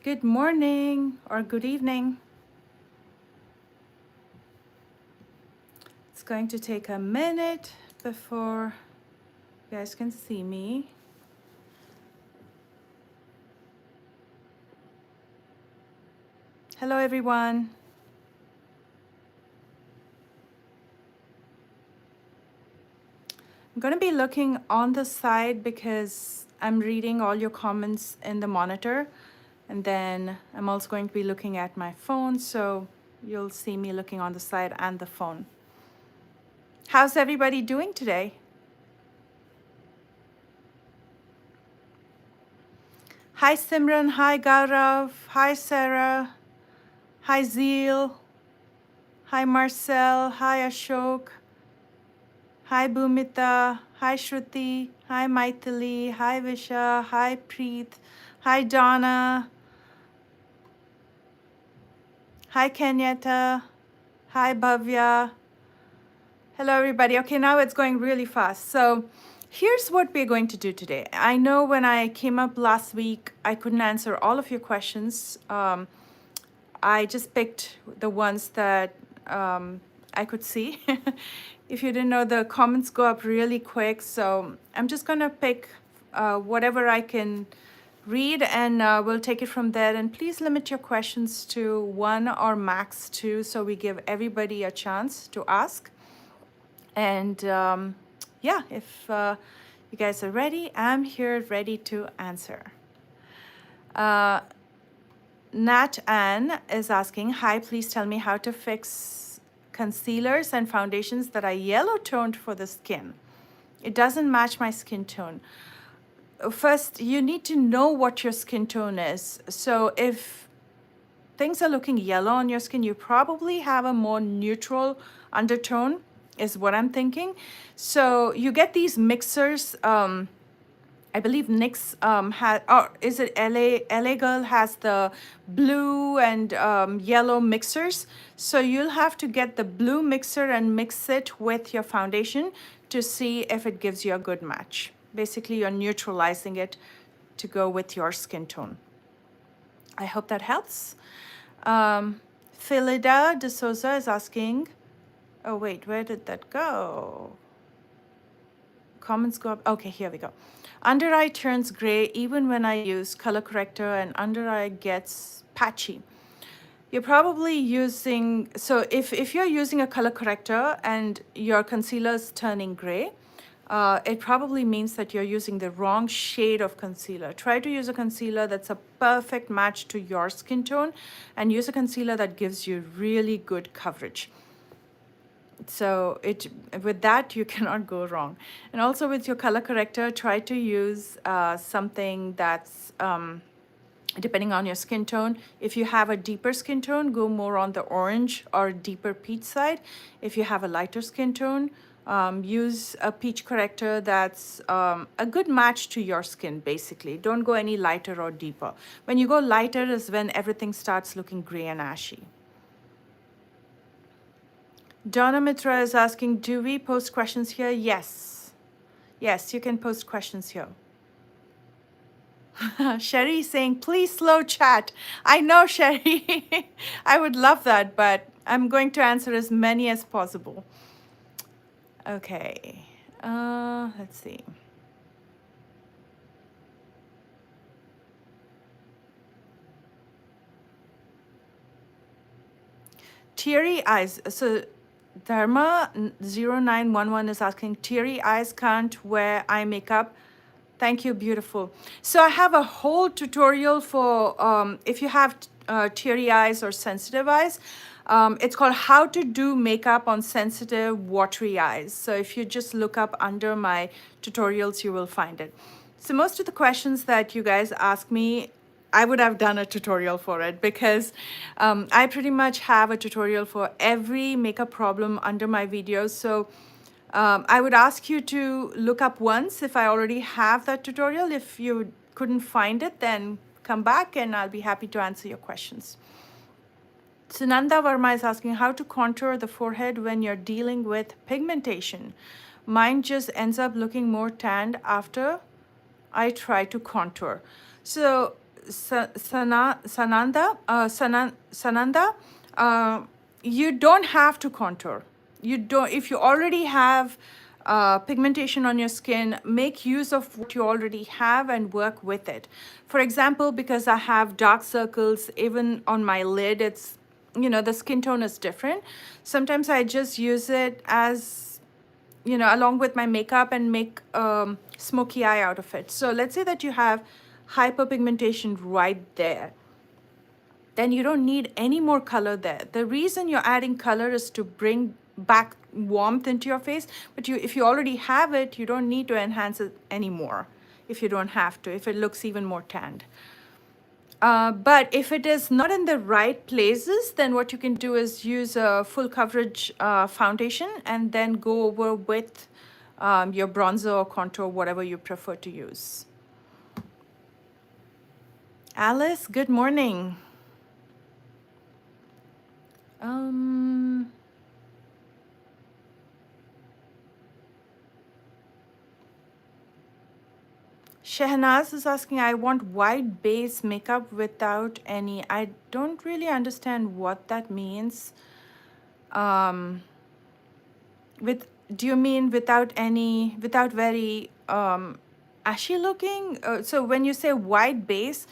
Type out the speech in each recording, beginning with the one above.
Good morning or good evening. It's going to take a minute before you guys can see me. Hello, everyone. I'm going to be looking on the side because I'm reading all your comments in the monitor. And then I'm also going to be looking at my phone, so you'll see me looking on the side and the phone. How's everybody doing today? Hi, Simran. Hi, Gaurav. Hi, Sarah. Hi, Zeal. Hi, Marcel. Hi, Ashok. Hi, Bhumita. Hi, Shruti. Hi, Maithili. Hi, Visha. Hi, Preet. Hi, Donna. Hi, Kenyata. Hi, Bhavya. Hello, everybody. Okay, now it's going really fast. So here's what we're going to do today. I know when I came up last week, I couldn't answer all of your questions. I just picked the ones that I could see. If you didn't know, the comments go up really quick. So I'm just going to pick whatever I can read, and we'll take it from there. And please limit your questions to one or max two, so we give everybody a chance to ask. And yeah, if you guys are ready, I'm here ready to answer. Nat Ann is asking, hi, please tell me how to fix concealers and foundations that are yellow toned for the skin. It doesn't match my skin tone. First, you need to know what your skin tone is. So if things are looking yellow on your skin, you probably have a more neutral undertone, is what I'm thinking. So you get these mixers. I believe NYX has, or is it LA Girl has the blue and yellow mixers. So you'll have to get the blue mixer and mix it with your foundation to see if it gives you a good match. Basically, you're neutralizing it to go with your skin tone. I hope that helps. Philida De Souza is asking, oh wait, where did that go? Comments go up. Okay, here we go. Under eye turns gray even when I use color corrector, and under eye gets patchy. You're probably using, so if you're using a color corrector and your concealer's turning gray, it probably means that you're using the wrong shade of concealer. Try to use a concealer that's a perfect match to your skin tone, and use a concealer that gives you really good coverage. So with that, you cannot go wrong. And also with your color corrector, try to use something that's depending on your skin tone. If you have a deeper skin tone, go more on the orange or deeper peach side. If you have a lighter skin tone, use a peach corrector that's a good match to your skin, basically. Don't go any lighter or deeper. When you go lighter is when everything starts looking gray and ashy. Donna Mitra is asking, do we post questions here? Yes. Yes, you can post questions here. Sherry is saying, please slow chat. I know, Sherry. I would love that, but I'm going to answer as many as possible. Okay. Let's see. Teary eyes. So Dharma0911 is asking, teary eyes can't wear eye makeup. Thank you, beautiful. So I have a whole tutorial for if you have teary eyes or sensitive eyes. It's called How to Do Makeup on Sensitive Watery Eyes. So if you just look up under my tutorials, you will find it. So most of the questions that you guys ask me, I would have done a tutorial for it, because I pretty much have a tutorial for every makeup problem under my videos. So I would ask you to look up once if I already have that tutorial. If you couldn't find it, then come back and I'll be happy to answer your questions. Sunanda Verma is asking how to contour the forehead when you're dealing with pigmentation. Mine just ends up looking more tanned after I try to contour. So Sananda, uh, you don't have to contour. You don't. If you already have pigmentation on your skin, make use of what you already have and work with it. For example, because I have dark circles even on my lid, it's, you know, the skin tone is different. Sometimes I just use it as, you know, along with my makeup and make smoky eye out of it. So let's say that you have hyperpigmentation right there, then you don't need any more color there. The reason you're adding color is to bring back warmth into your face, but if you already have it, you don't need to enhance it anymore if you don't have to, if it looks even more tanned. But if it is not in the right places, then what you can do is use a full coverage foundation and then go over with your bronzer or contour, whatever you prefer to use. Alice, good morning. Shehnaz is asking, I want white base makeup without any. I don't really understand what that means. Do you mean without any, without very ashy looking? So when you say white base,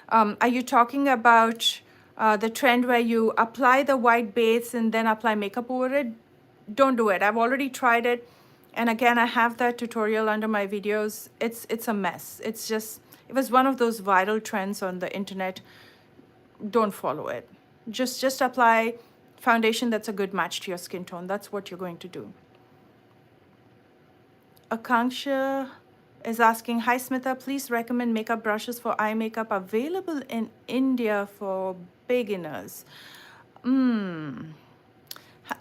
are you talking about the trend where you apply the white base and then apply makeup over it? Don't do it. I've already tried it. And again, I have that tutorial under my videos. It's a mess. It's just, it was one of those viral trends on the internet. Don't follow it. Just apply foundation that's a good match to your skin tone. That's what you're going to do. Akanksha is asking, hi Smitha, please recommend makeup brushes for eye makeup available in India for beginners.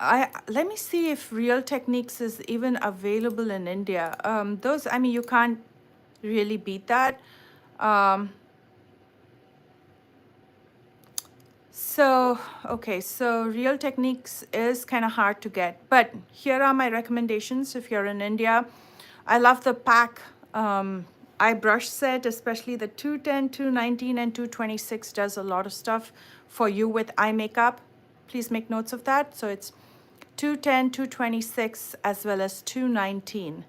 Let me see if Real Techniques is even available in India. Those, I mean, you can't really beat that. Okay, so Real Techniques is kind of hard to get, but here are my recommendations if you're in India. I love the pack eye brush set, especially the 210, 219, and 226 does a lot of stuff for you with eye makeup. Please make notes of that. So it's 210, 226, as well as 219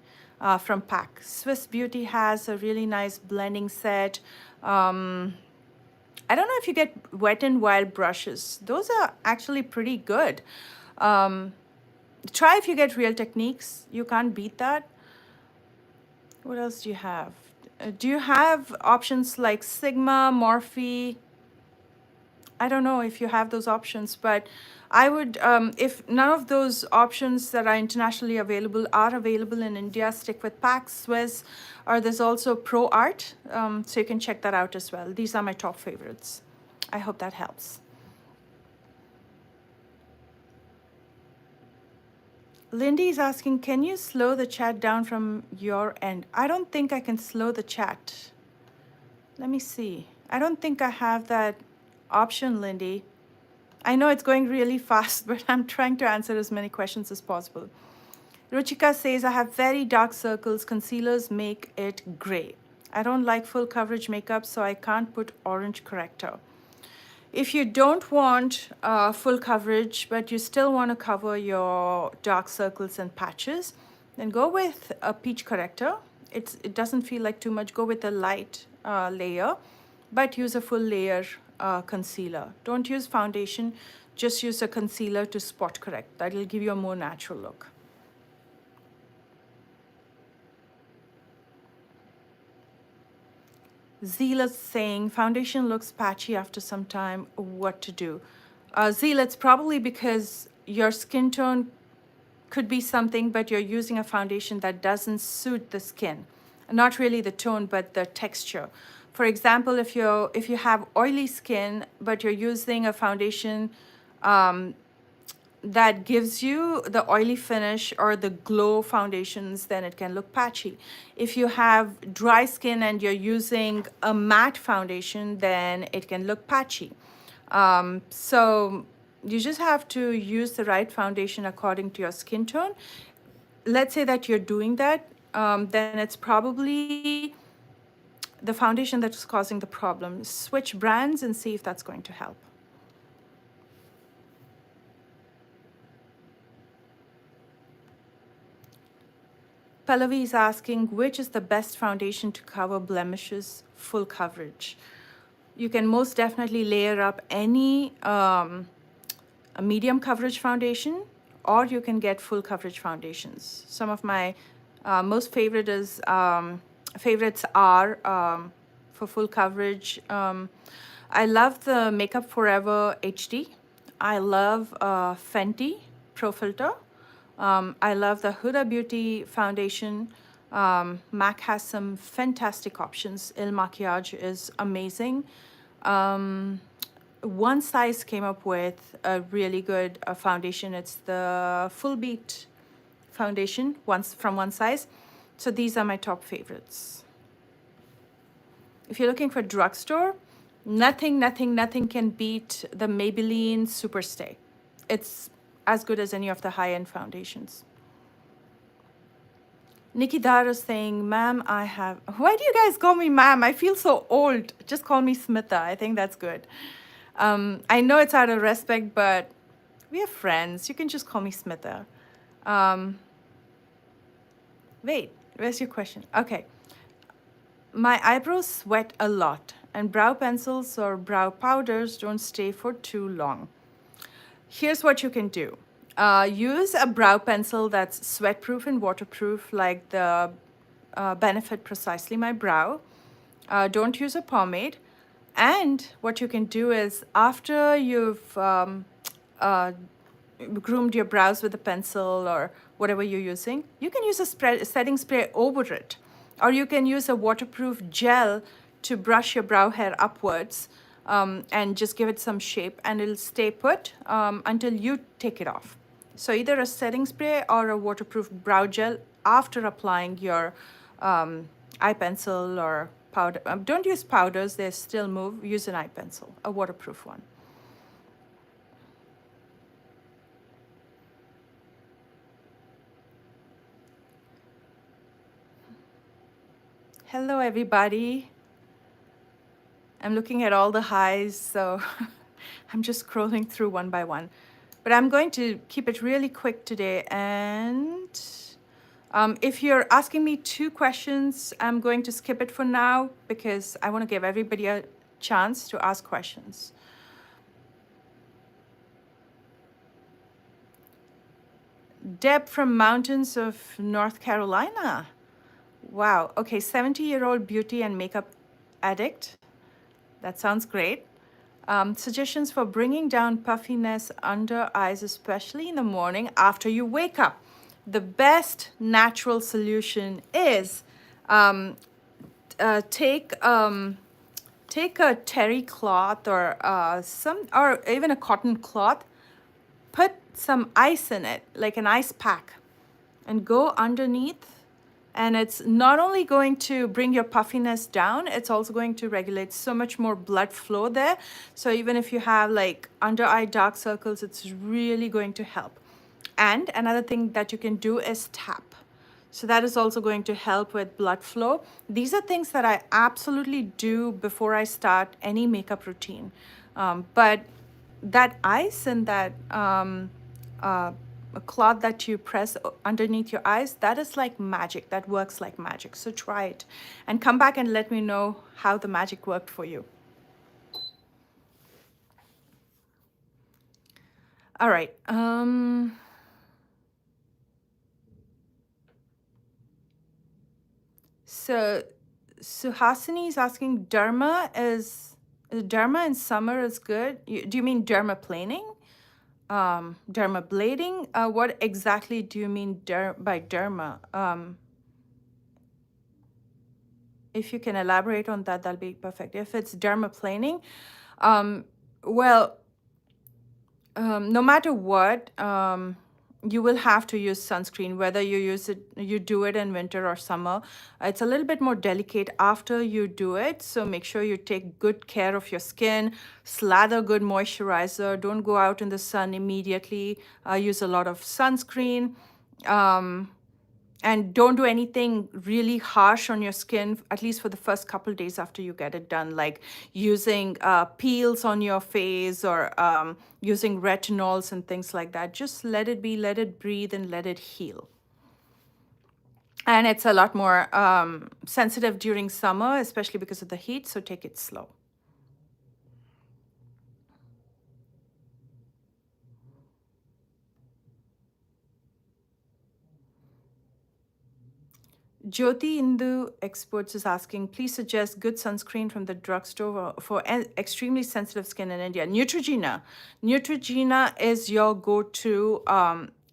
from pack. Swiss Beauty has a really nice blending set. I don't know if you get Wet n Wild brushes. Those are actually pretty good. Try if you get Real Techniques. You can't beat that. What else do you have? Do you have options like Sigma, Morphe? I don't know if you have those options, but I would, if none of those options that are internationally available are available in India, stick with PAC, Swiss, or there's also Pro Art, so you can check that out as well. These are my top favorites. I hope that helps. Lindy is asking, can you slow the chat down from your end? I don't think I can slow the chat. Let me see. I don't think I have that option, Lindy. I know it's going really fast, but I'm trying to answer as many questions as possible. Ruchika says, I have very dark circles. Concealers make it gray. I don't like full coverage makeup, so I can't put orange corrector. If you don't want full coverage, but you still want to cover your dark circles and patches, then go with a peach corrector. It doesn't feel like too much. Go with a light layer, but use a full layer concealer. Don't use foundation, just use a concealer to spot correct. That'll give you a more natural look. Zeal is saying, foundation looks patchy after some time, what to do? Zeal, it's probably because your skin tone could be something, but you're using a foundation that doesn't suit the skin. Not really the tone, but the texture. For example, if you have oily skin, but you're using a foundation that gives you the oily finish or the glow foundations, then it can look patchy. If you have dry skin and you're using a matte foundation, then it can look patchy. So you just have to use the right foundation according to your skin tone. Let's say that you're doing that, then it's probably the foundation that's causing the problem. Switch brands and see if that's going to help. Pallavi is asking, which is the best foundation to cover blemishes, full coverage? You can most definitely layer up any a medium coverage foundation, or you can get full coverage foundations. Some of my most favorites are for full coverage. I love the Makeup Forever HD. I love Fenty Pro Filter. I love the Huda Beauty foundation. MAC has some fantastic options. Il Makiage is amazing. One Size came up with a really good foundation. It's the Full Beat foundation from One Size. So these are my top favorites. If you're looking for drugstore, nothing can beat the Maybelline Superstay. It's as good as any of the high-end foundations. Nikki Dar is saying, ma'am, I have... Why do you guys call me ma'am? I feel so old. Just call me Smitha. I think that's good. I know it's out of respect, but we are friends. You can just call me Smitha. Wait, where's your question? Okay. My eyebrows sweat a lot, and brow pencils or brow powders don't stay for too long. Here's what you can do. Use a brow pencil that's sweat-proof and waterproof, like the Benefit Precisely My Brow. Don't use a pomade. And what you can do is, after you've groomed your brows with a pencil or whatever you're using, you can use a setting spray over it. Or you can use a waterproof gel to brush your brow hair upwards and just give it some shape, and it'll stay put until you take it off. So either a setting spray or a waterproof brow gel after applying your eye pencil or powder. Don't use powders, they still move. Use an eye pencil, a waterproof one. Hello, everybody. I'm looking at all the highs, so I'm just scrolling through one by one. But I'm going to keep it really quick today. And if you're asking me 2 questions, I'm going to skip it for now because I want to give everybody a chance to ask questions. Deb from Mountains of North Carolina. Wow. Okay, 70-year-old beauty and makeup addict. That sounds great. Suggestions for bringing down puffiness under eyes, especially in the morning after you wake up. The best natural solution is take a terry cloth or even a cotton cloth, put some ice in it, like an ice pack, and go underneath. And it's not only going to bring your puffiness down, it's also going to regulate so much more blood flow there. So even if you have like under eye dark circles, it's really going to help. And another thing that you can do is tap. So that is also going to help with blood flow. These are things that I absolutely do before I start any makeup routine. But that ice and that a cloth that you press underneath your eyes, that is like magic. That works like magic. So try it and come back and let me know how the magic worked for you. All right. So Suhasini is asking, derma in summer is good. Do you mean dermaplaning? Dermablading? What exactly do you mean by derma? If you can elaborate on that, that'll be perfect. If it's dermaplaning, no matter what, you will have to use sunscreen, whether you do it in winter or summer. It's a little bit more delicate after you do it. So make sure you take good care of your skin, slather good moisturizer. Don't go out in the sun immediately. Use a lot of sunscreen. And don't do anything really harsh on your skin, at least for the first couple days after you get it done, like using peels on your face or using retinols and things like that. Just let it be, let it breathe, and let it heal. And it's a lot more sensitive during summer, especially because of the heat, so take it slow. Jyoti Indu Experts is asking, please suggest good sunscreen from the drugstore for extremely sensitive skin in India. Neutrogena. Neutrogena is your go-to.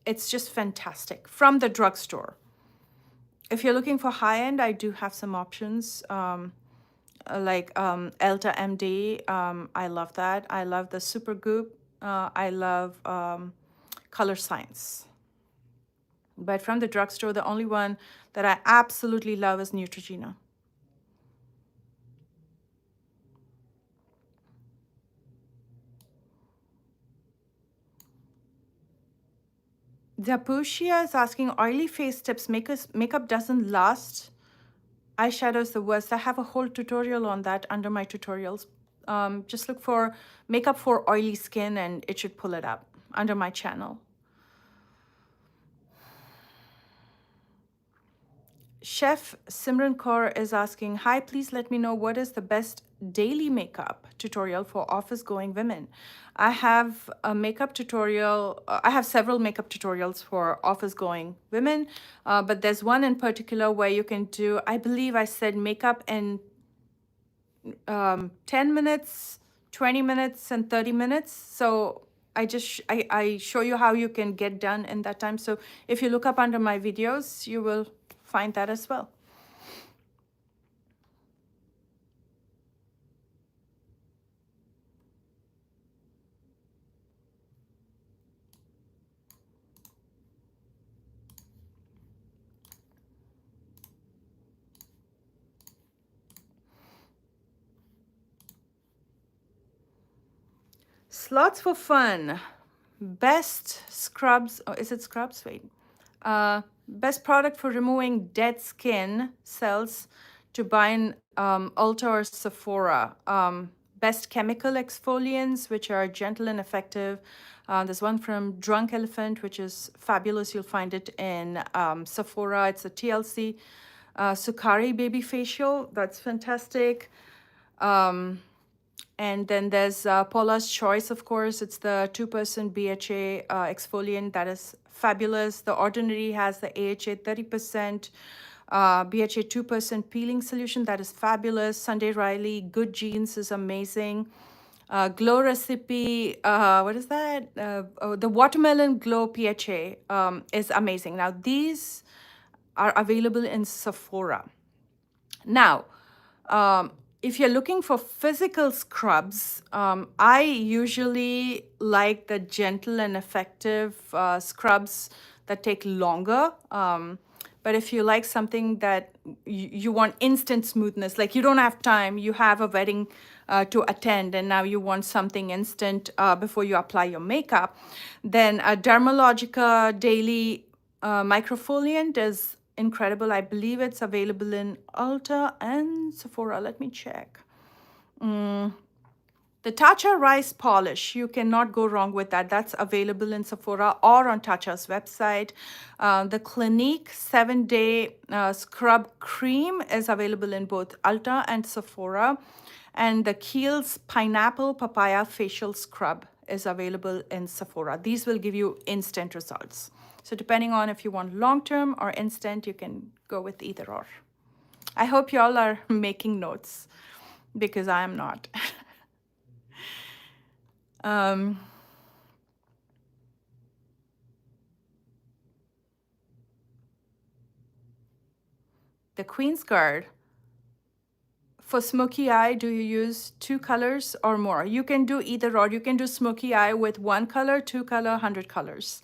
It's just fantastic from the drugstore. If you're looking for high-end, I do have some options like Elta MD. I love that. I love the Supergoop. I love Color Science. But from the drugstore, the only one that I absolutely love is Neutrogena. Zapushia is asking, oily face tips, makeup doesn't last. Eyeshadow is the worst. I have a whole tutorial on that under my tutorials. Just look for makeup for oily skin and it should pull it up under my channel. Chef Simran Kaur is asking, hi, please let me know what is the best daily makeup tutorial for office going women. I have a makeup tutorial. I have several makeup tutorials for office going women, but there's one in particular where you can do, I believe I said makeup in 10 minutes, 20 minutes, and 30 minutes. So I show you how you can get done in that time. So if you look up under my videos, you will find that as well. Slots for fun. Best scrubs. Oh, is it scrubs? Wait. Best product for removing dead skin cells to buy in Ulta or Sephora. Best chemical exfoliants, which are gentle and effective. There's one from Drunk Elephant, which is fabulous. You'll find it in Sephora. It's a TLC. Sukari Baby Facial. That's fantastic. And then there's Paula's Choice, of course. It's the 2% BHA exfoliant. That is fabulous. The Ordinary has the AHA 30%, BHA 2% peeling solution. That is fabulous. Sunday Riley, Good Genes is amazing. Glow Recipe, what is that? The Watermelon Glow PHA is amazing. Now, these are available in Sephora. Now, if you're looking for physical scrubs, I usually like the gentle and effective scrubs that take longer. But if you like something that you want instant smoothness, like you don't have time, you have a wedding to attend, and now you want something instant before you apply your makeup, then a Dermalogica Daily Microfoliant is incredible. I believe it's available in Ulta and Sephora. Let me check. The Tatcha Rice Polish, you cannot go wrong with that. That's available in Sephora or on Tatcha's website. The Clinique 7-Day Scrub Cream is available in both Ulta and Sephora. And the Kiehl's Pineapple Papaya Facial Scrub is available in Sephora. These will give you instant results. So depending on if you want long-term or instant, you can go with either or. I hope you all are making notes because I am not. The Queen's Guard. For smoky eye, do you use 2 colors or more? You can do either or. You can do smoky eye with 1 color, 2 color, 100 colors.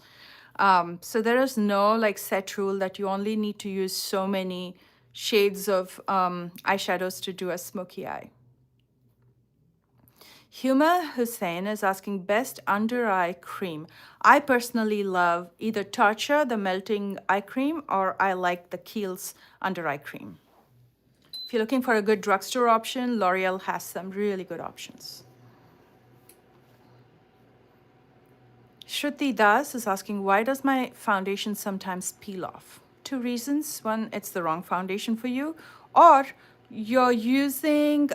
So there is no like set rule that you only need to use so many shades of eyeshadows to do a smoky eye. Huma Hussein is asking best under eye cream. I personally love either Tatcha, the melting eye cream, or I like the Kiehl's under eye cream. If you're looking for a good drugstore option, L'Oreal has some really good options. Shruti Das is asking, why does my foundation sometimes peel off? Two reasons. One, it's the wrong foundation for you, or you're using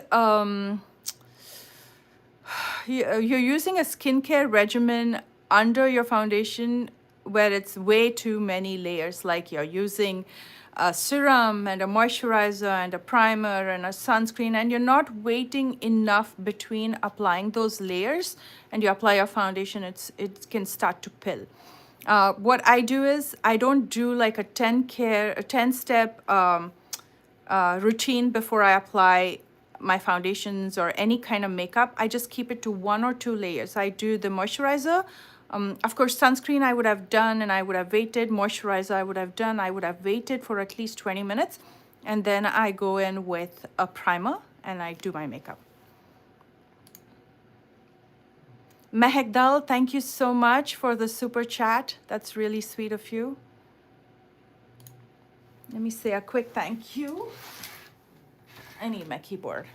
you're using a skincare regimen under your foundation where it's way too many layers, like you're using a serum and a moisturizer and a primer and a sunscreen, and you're not waiting enough between applying those layers and you apply your foundation, it can start to pill. What I do is I don't do like a 10-step routine before I apply my foundations or any kind of makeup. I just keep it to 1 or 2 layers. I do the moisturizer. Of course, sunscreen I would have done and I would have waited. Moisturizer I would have done. I would have waited for at least 20 minutes. And then I go in with a primer and I do my makeup. Mehek Dal, thank you so much for the super chat. That's really sweet of you. Let me say a quick thank you. I need my keyboard.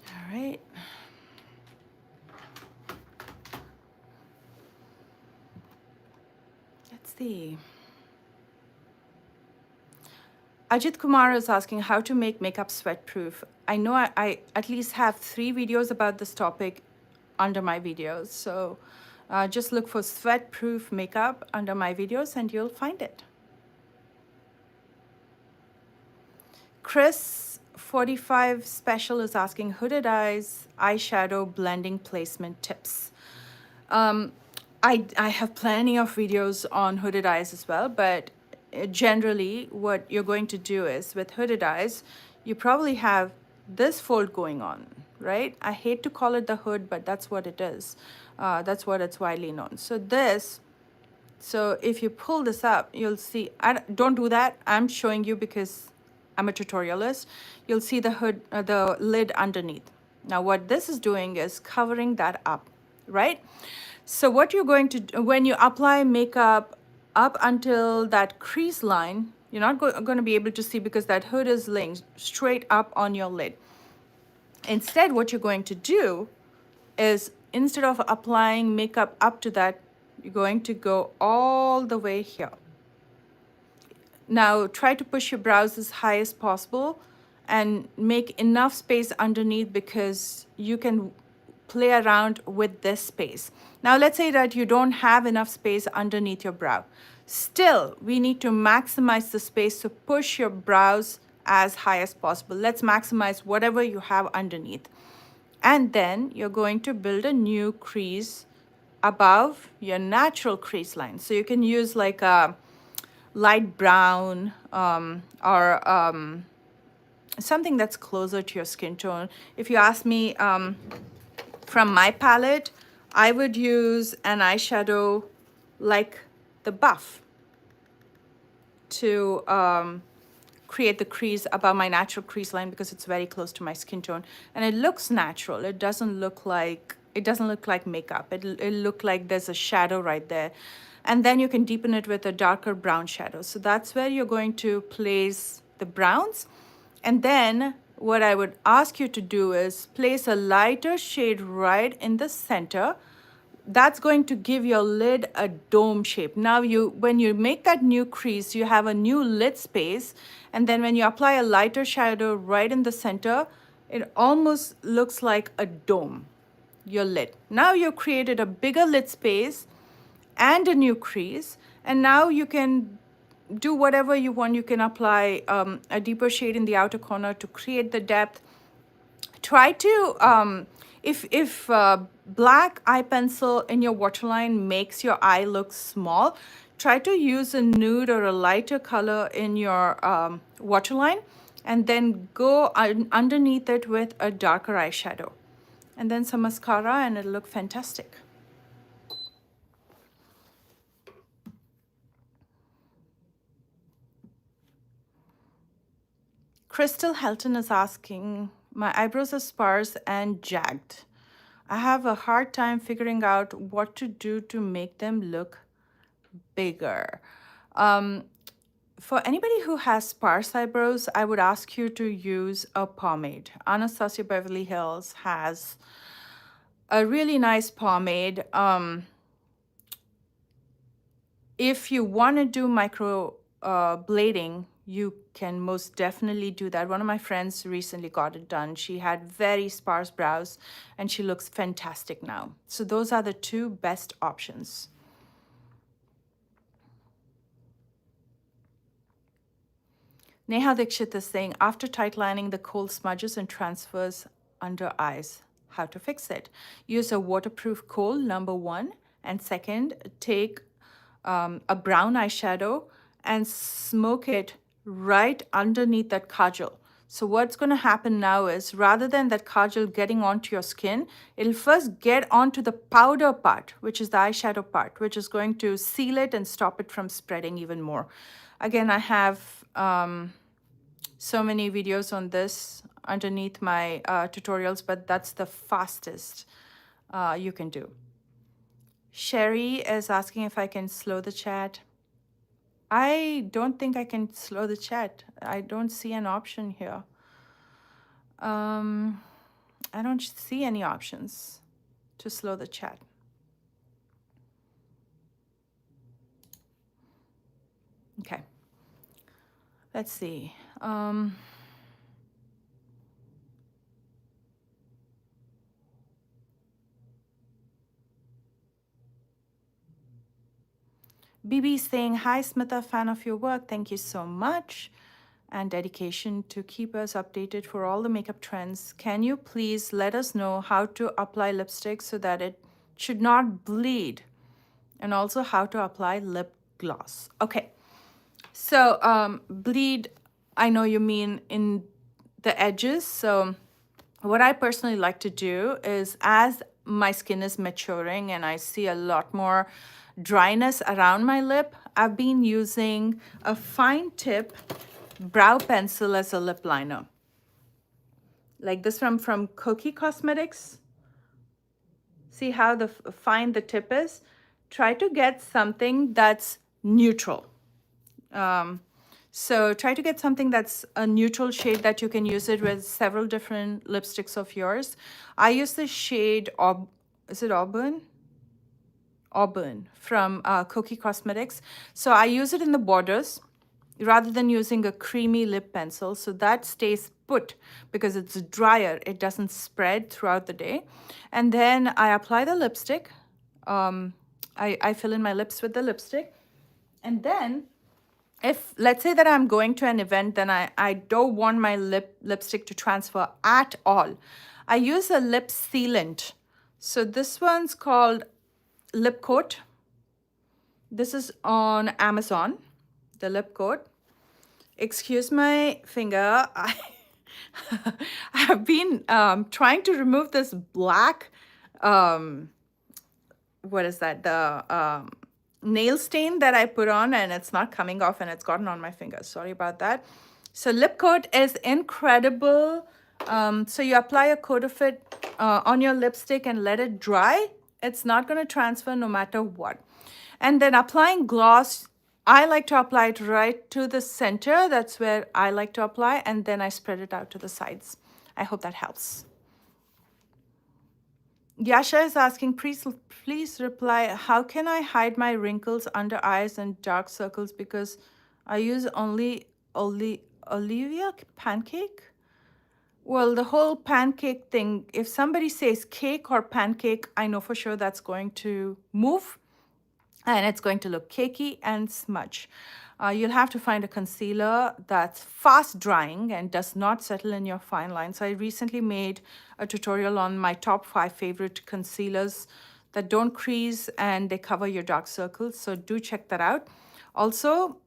All right. Let's see. Ajit Kumar is asking how to make makeup sweat-proof. I know I at least have 3 videos about this topic under my videos. So just look for sweat-proof makeup under my videos and you'll find it. Chris 45 Special is asking hooded eyes, eyeshadow blending placement tips. I have plenty of videos on hooded eyes as well, but generally what you're going to do is with hooded eyes, you probably have this fold going on, right? I hate to call it the hood, but that's what it is. That's what it's widely known. So if you pull this up, you'll see, don't do that. I'm showing you because I'm a tutorialist. You'll see the hood, the lid underneath. Now what this is doing is covering that up, right? So what you're going to do when you apply makeup up until that crease line, you're not going to be able to see because that hood is laying straight up on your lid. Instead, what you're going to do is instead of applying makeup up to that, you're going to go all the way here. Now try to push your brows as high as possible and make enough space underneath because you can play around with this space. Now let's say that you don't have enough space underneath your brow. Still, we need to maximize the space to push your brows as high as possible. Let's maximize whatever you have underneath. And then you're going to build a new crease above your natural crease line. So you can use like a light brown or something that's closer to your skin tone. If you ask me, from my palette, I would use an eyeshadow like the Buff to create the crease above my natural crease line because it's very close to my skin tone and it looks natural. It doesn't look like makeup. It look like there's a shadow right there. And then you can deepen it with a darker brown shadow. So that's where you're going to place the browns. And then what I would ask you to do is place a lighter shade right in the center. That's going to give your lid a dome shape. Now when you make that new crease, you have a new lid space. And then when you apply a lighter shadow right in the center, it almost looks like a dome, your lid. Now you've created a bigger lid space and a new crease. And now you can do whatever you want. You can apply a deeper shade in the outer corner to create the depth. Try to, if black eye pencil in your waterline makes your eye look small, try to use a nude or a lighter color in your waterline and then go underneath it with a darker eyeshadow. And then some mascara and it'll look fantastic. Crystal Helton is asking, my eyebrows are sparse and jagged. I have a hard time figuring out what to do to make them look bigger. Um, for anybody who has sparse eyebrows, I would ask you to use a pomade. Anastasia Beverly Hills has a really nice pomade. If you want to do micro blading, you can most definitely do that. One of my friends recently got it done. She had very sparse brows and she looks fantastic now. So those are the two best options. Neha Dikshit is saying, after tight lining, the kohl smudges and transfers under eyes. How to fix it? Use a waterproof kohl, number one. And second, take a brown eyeshadow and smoke it right underneath that kajal. So what's going to happen now is, rather than that kajal getting onto your skin, it'll first get onto the powder part, which is the eyeshadow part, which is going to seal it and stop it from spreading even more. Again, I have so many videos on this underneath my tutorials, but that's the fastest you can do. Sherry is asking if I can slow the chat. I don't think I can slow the chat. I don't see an option here. I don't see any options to slow the chat. Okay. Let's see. BB saying, hi, Smitha, fan of your work. Thank you so much. And dedication to keep us updated for all the makeup trends. Can you please let us know how to apply lipstick so that it should not bleed? And also how to apply lip gloss. Okay. So bleed, I know you mean in the edges. So what I personally like to do is, as my skin is maturing and I see a lot more dryness around my lip, I've been using a fine tip brow pencil as a lip liner. Like this from Cookie Cosmetics. See how fine the tip is? Try to get something that's neutral. So try to get something that's a neutral shade that you can use it with several different lipsticks of yours. I use the shade, is it Auburn? Auburn from Cookie Cosmetics. So I use it in the borders rather than using a creamy lip pencil. So that stays put because it's drier. It doesn't spread throughout the day. And then I apply the lipstick. I fill in my lips with the lipstick. And then if, let's say that I'm going to an event, then I don't want my lipstick to transfer at all. I use a lip sealant. So this one's called Lip Coat. This is on Amazon, the lip coat. Excuse my finger. I've been trying to remove this black, what is that? The nail stain that I put on, and it's not coming off and it's gotten on my finger. Sorry about that. So lip coat is incredible. So you apply a coat of it on your lipstick and let it dry. It's not going to transfer no matter what. And then applying gloss, I like to apply it right to the center. That's where I like to apply. And then I spread it out to the sides. I hope that helps. Yasha is asking, please reply, how can I hide my wrinkles under eyes and dark circles? Because I use only Olivia pancake. Well, the whole pancake thing, if somebody says cake or pancake, I know for sure that's going to move and it's going to look cakey and smudge. You'll have to find a concealer that's fast drying and does not settle in your fine lines. I recently made a tutorial on my top 5 favorite concealers that don't crease and they cover your dark circles. So do check that out. Also,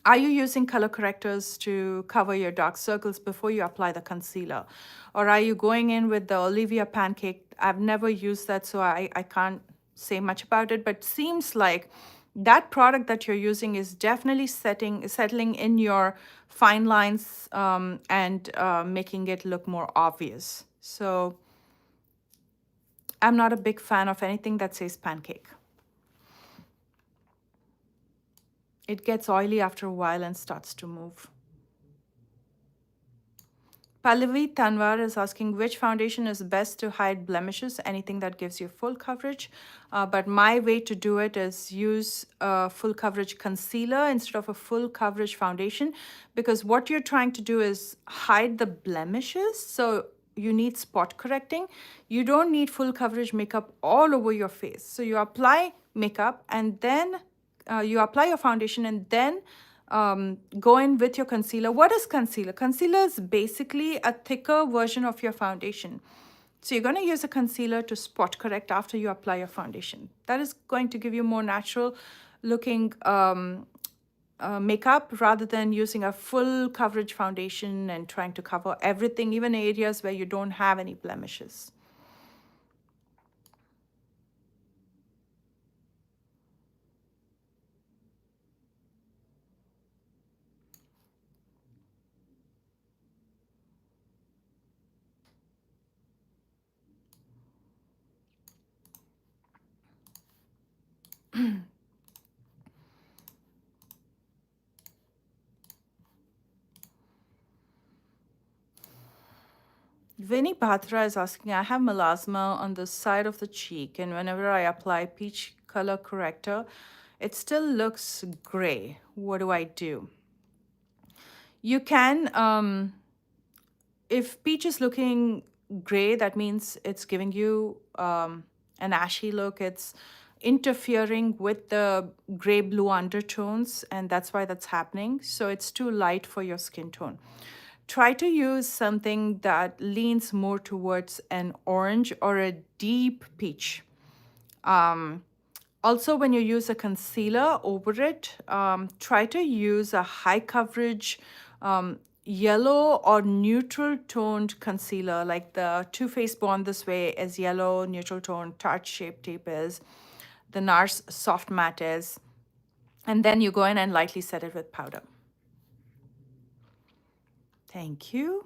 are you using color correctors to cover your dark circles before you apply the concealer? Or are you going in with the Olivia pancake? I've never used that, so I can't say much about it, but seems like that product that you're using is definitely settling in your fine lines and making it look more obvious. So I'm not a big fan of anything that says pancake. It gets oily after a while and starts to move. Pallavi Tanwar is asking which foundation is best to hide blemishes, anything that gives you full coverage. But my way to do it is use a full coverage concealer instead of a full coverage foundation, because what you're trying to do is hide the blemishes. So you need spot correcting. You don't need full coverage makeup all over your face. So you apply makeup and then you apply your foundation and then go in with your concealer. What is concealer? Concealer is basically a thicker version of your foundation. So you're going to use a concealer to spot correct after you apply your foundation. That is going to give you more natural looking makeup rather than using a full coverage foundation and trying to cover everything, even areas where you don't have any blemishes. Vinny Bhatra is asking, I have melasma on the side of the cheek, and whenever I apply peach color corrector, it still looks gray. What do I do? You can, if peach is looking gray, that means it's giving you an ashy look. It's interfering with the gray blue undertones, and that's why that's happening. So it's too light for your skin tone. Try to use something that leans more towards an orange or a deep peach. Also, when you use a concealer over it, try to use a high coverage yellow or neutral toned concealer, like the Too Faced Born This Way is yellow, neutral tone, tart shape tape is, the NARS Soft Matte is, and then you go in and lightly set it with powder. Thank you.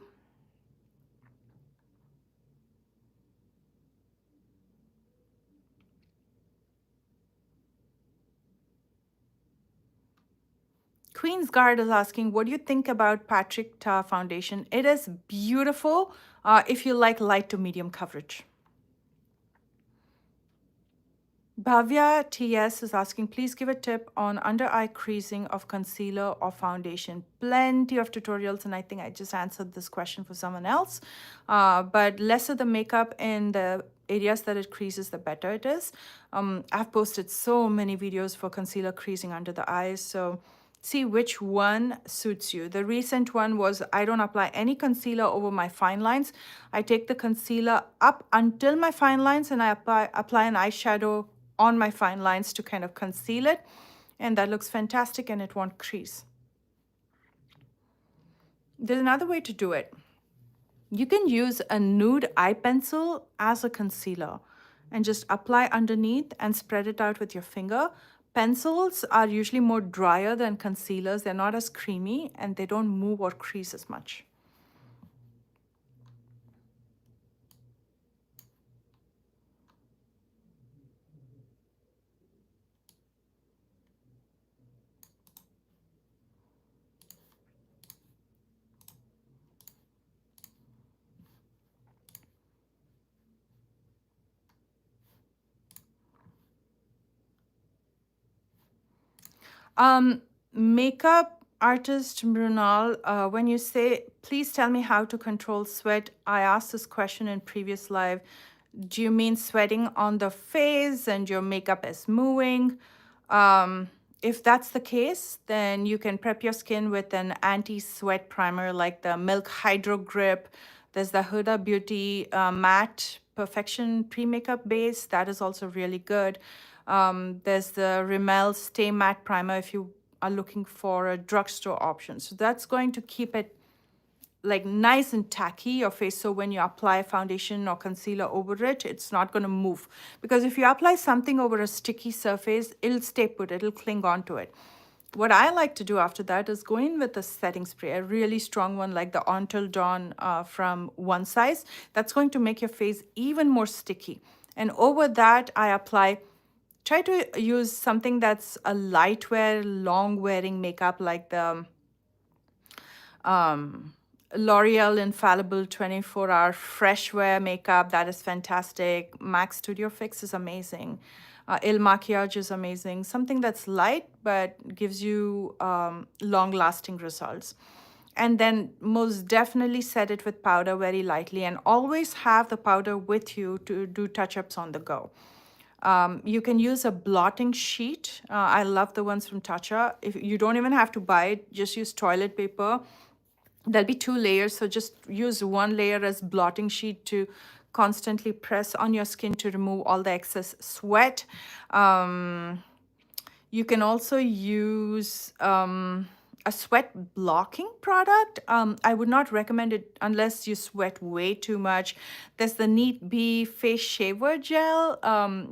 Queen's Guard is asking, what do you think about Patrick Ta foundation? It is beautiful if you like light to medium coverage. Bhavya TS is asking, please give a tip on under eye creasing of concealer or foundation. Plenty of tutorials, and I think I just answered this question for someone else. But lesser the makeup in the areas that it creases, the better it is. I've posted so many videos for concealer creasing under the eyes, so see which one suits you. The recent one was I don't apply any concealer over my fine lines. I take the concealer up until my fine lines and I apply an eyeshadow on my fine lines to kind of conceal it. And that looks fantastic and it won't crease. There's another way to do it. You can use a nude eye pencil as a concealer and just apply underneath and spread it out with your finger. Pencils are usually more drier than concealers. They're not as creamy and they don't move or crease as much. Makeup artist Brunal, when you say, please tell me how to control sweat, I asked this question in previous live. Do you mean sweating on the face and your makeup is moving? If that's the case, then you can prep your skin with an anti-sweat primer like the Milk Hydro Grip. There's the Huda Beauty Matte Perfection Pre-Makeup Base. That is also really good. There's the Rimmel Stay Matte Primer if you are looking for a drugstore option. So that's going to keep it like nice and tacky, your face, so when you apply foundation or concealer over it, it's not going to move. Because if you apply something over a sticky surface, it'll stay put, it'll cling onto it. What I like to do after that is go in with a setting spray, a really strong one like the Until Dawn from One Size. That's going to make your face even more sticky. And over that, I apply, try to use something that's a light wear, long wearing makeup like the L'Oreal Infallible 24-hour fresh wear makeup. That is fantastic. MAC Studio Fix is amazing. Il Maquillage is amazing. Something that's light but gives you long-lasting results. And then most definitely set it with powder very lightly, and always have the powder with you to do touch-ups on the go. You can use a blotting sheet. I love the ones from Tatcha. If you don't even have to buy it, just use toilet paper. There'll be 2 layers, so just use one layer as blotting sheet to constantly press on your skin to remove all the excess sweat. You can also use a sweat blocking product. I would not recommend it unless you sweat way too much. There's the Neat Bee Face Shaver Gel.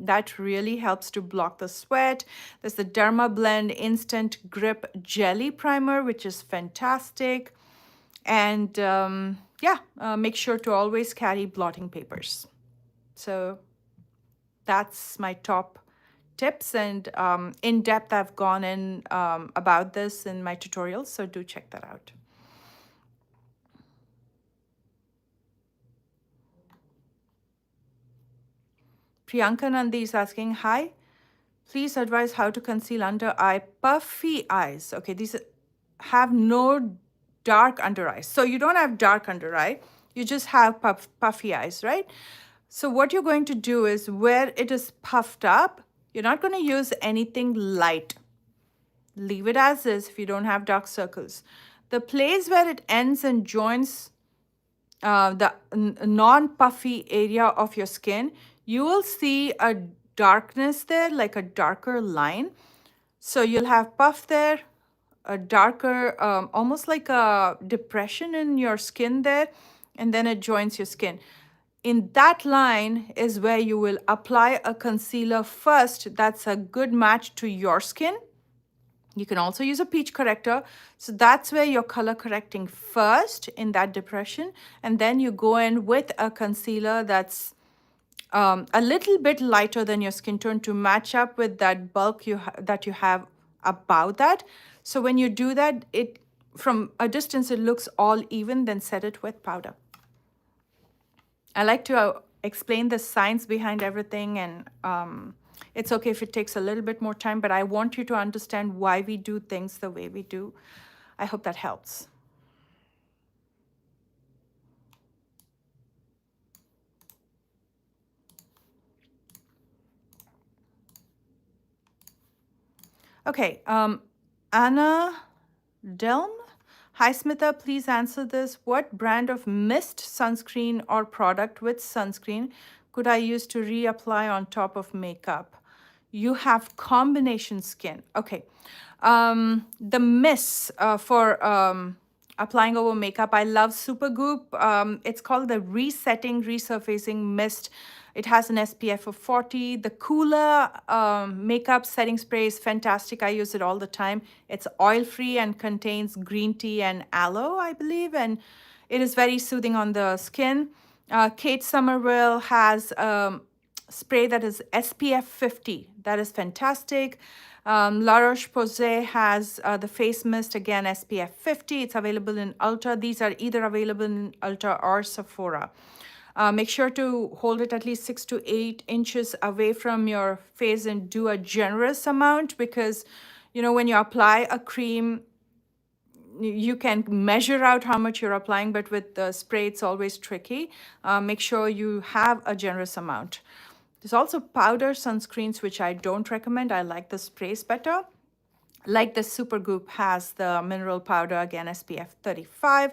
That really helps to block the sweat. There's the Derma Blend Instant Grip Jelly Primer, which is fantastic. And make sure to always carry blotting papers. So that's my top tips, and in depth I've gone in about this in my tutorials, so do check that out. Priyanka Nandi is asking, hi, please advise how to conceal under eye puffy eyes. Okay, these have no dark under eyes. So you don't have dark under eye, you just have puffy eyes, right? So what you're going to do is where it is puffed up, you're not going to use anything light. Leave it as is if you don't have dark circles. The place where it ends and joins the non-puffy area of your skin, you will see a darkness there, like a darker line. So you'll have puff there, a darker, almost like a depression in your skin there, and then it joins your skin. In that line is where you will apply a concealer first. That's a good match to your skin. You can also use a peach corrector. So that's where you're color correcting first in that depression. And then you go in with a concealer that's a little bit lighter than your skin tone to match up with that bulk that you have above that. So when you do that, it from a distance, it looks all even, then set it with powder. I like to explain the science behind everything, and it's okay if it takes a little bit more time, but I want you to understand why we do things the way we do. I hope that helps. Okay, Anna Delm. Hi, Smitha, please answer this. What brand of mist sunscreen or product with sunscreen could I use to reapply on top of makeup? You have combination skin. Okay. The mist for applying over makeup, I love Supergoop. It's called the Resetting Resurfacing Mist. It has an SPF of 40. The Cooler makeup setting spray is fantastic. I use it all the time. It's oil-free and contains green tea and aloe, I believe, and it is very soothing on the skin. Kate Somerville has spray that is SPF 50. That is fantastic. La Roche-Posay has the face mist, again, SPF 50. It's available in Ulta. These are either available in Ulta or Sephora. Make sure to hold it at least 6 to 8 inches away from your face and do a generous amount, because, you know, when you apply a cream, you can measure out how much you're applying, but with the spray, it's always tricky. Make sure you have a generous amount. There's also powder sunscreens, which I don't recommend. I like the sprays better. Like the Supergoop has the mineral powder, again, SPF 35.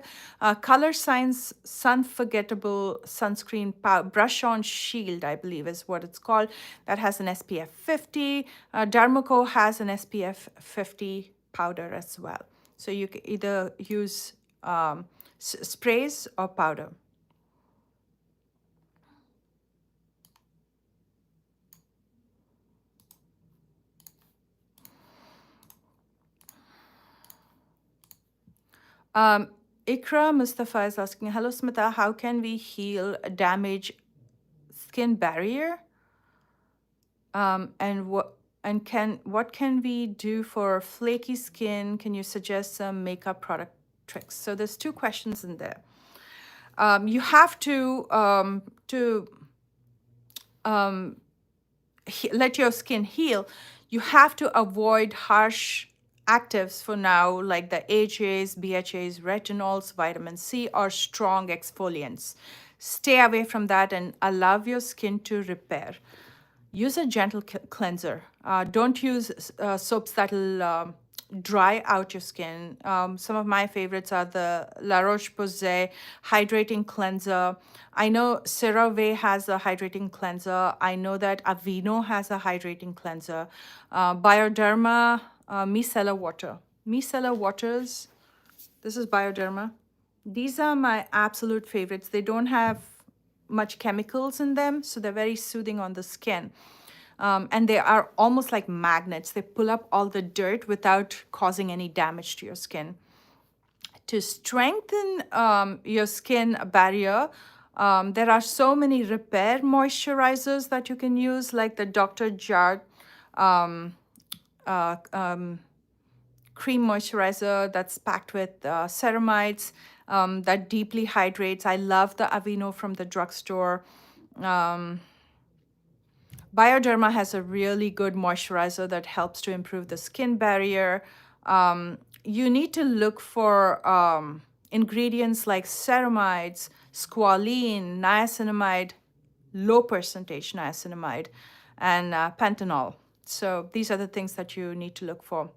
Color Science Sunforgettable Sunscreen Brush On Shield, I believe is what it's called. That has an SPF 50. Dermaco has an SPF 50 powder as well. So you can either use Sprays or powder? Um, Ikra Mustafa is asking, hello Smitha, how can we heal a damaged skin barrier? And what can we do for flaky skin? Can you suggest some makeup product tricks? So there's two questions in there. You have to let your skin heal. You have to avoid harsh actives for now, like the AHAs, BHAs, retinols, vitamin C, or strong exfoliants. Stay away from that and allow your skin to repair. Use a gentle cleanser. Don't use soaps that'll dry out your skin. Some of my favorites are the La Roche-Posay Hydrating Cleanser. I know CeraVe has a hydrating cleanser. I know that Aveeno has a hydrating cleanser. Bioderma Micellar Water. Micellar Waters, this is Bioderma. These are my absolute favorites. They don't have much chemicals in them, so they're very soothing on the skin. And they are almost like magnets. They pull up all the dirt without causing any damage to your skin. To strengthen your skin barrier, there are so many repair moisturizers that you can use, like the Dr. Jart cream moisturizer that's packed with ceramides that deeply hydrates. I love the Aveeno from the drugstore. Bioderma has a really good moisturizer that helps to improve the skin barrier. You need to look for ingredients like ceramides, squalene, niacinamide, low percentage niacinamide, and panthenol. So these are the things that you need to look for.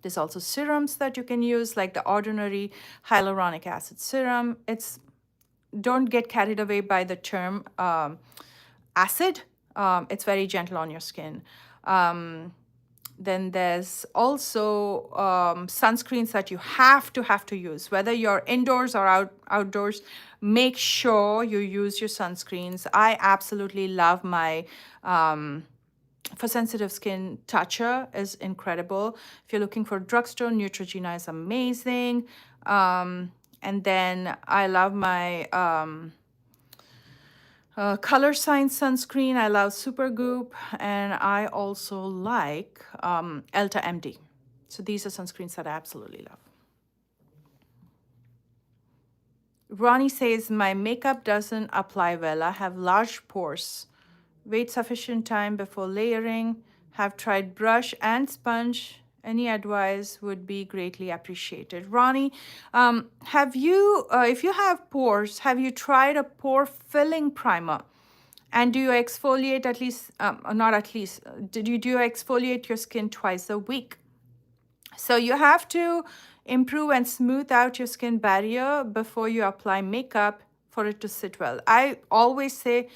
There's also serums that you can use, like the ordinary hyaluronic acid serum. Don't get carried away by the term acid. It's very gentle on your skin. Then there's also sunscreens that you have to use, whether you're indoors or outdoors. Make sure you use your sunscreens. I absolutely love my for sensitive skin, Tatcha is incredible. If you're looking for drugstore, Neutrogena is amazing. And then I love my Color Science sunscreen. I love Supergoop. And I also like Elta MD. So these are sunscreens that I absolutely love. Ronnie says, my makeup doesn't apply well. I have large pores. Wait sufficient time before layering. Have tried brush and sponge. Any advice would be greatly appreciated. Ronnie, have you, if you have pores, have you tried a pore filling primer? And do you exfoliate at least, not at least, do you exfoliate your skin twice a week? So you have to improve and smooth out your skin barrier before you apply makeup for it to sit well. I always say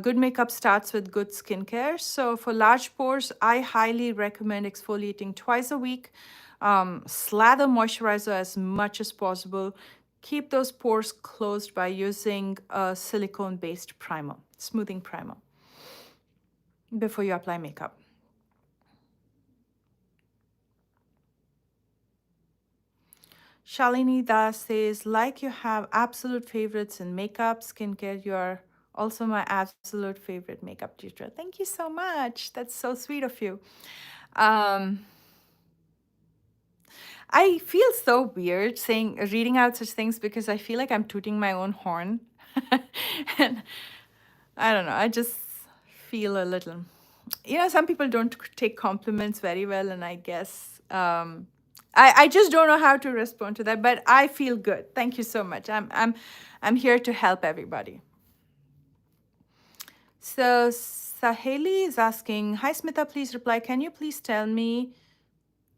good makeup starts with good skincare. So for large pores, I highly recommend exfoliating twice a week. Slather moisturizer as much as possible. Keep those pores closed by using a silicone-based primer, smoothing primer, before you apply makeup. Shalini Das says, like you have absolute favorites in makeup, skincare, you are also my absolute favorite makeup tutor. Thank you so much. That's so sweet of you. I feel so weird reading out such things because I feel like I'm tooting my own horn. And I don't know, I just feel a little, some people don't take compliments very well, and I guess I just don't know how to respond to that, but I feel good. Thank you so much. I'm here to help everybody. So Saheli is asking, hi Smitha, please reply. Can you please tell me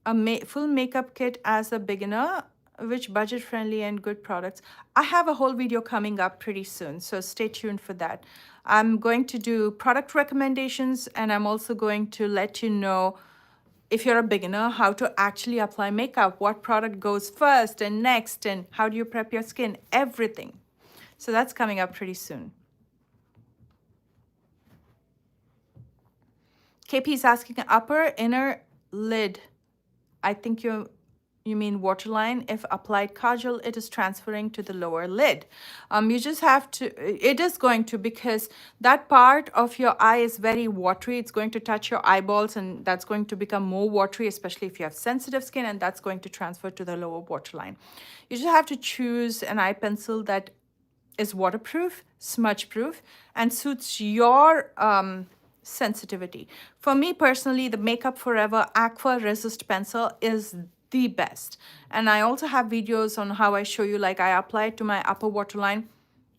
a full makeup kit as a beginner, which budget friendly and good products? I have a whole video coming up pretty soon, so stay tuned for that. I'm going to do product recommendations, and I'm also going to let you know if you're a beginner, how to actually apply makeup, what product goes first and next, and how do you prep your skin, everything. So that's coming up pretty soon. KP is asking upper inner lid. I think you mean waterline. If applied kajal, it is transferring to the lower lid. You just have to, it is going to, because that part of your eye is very watery. It's going to touch your eyeballs, and that's going to become more watery, especially if you have sensitive skin, and that's going to transfer to the lower waterline. You just have to choose an eye pencil that is waterproof, smudge proof, and suits your sensitivity. For me personally, the Makeup Forever Aqua Resist Pencil is the best. And I also have videos on how I show you, like I apply it to my upper waterline.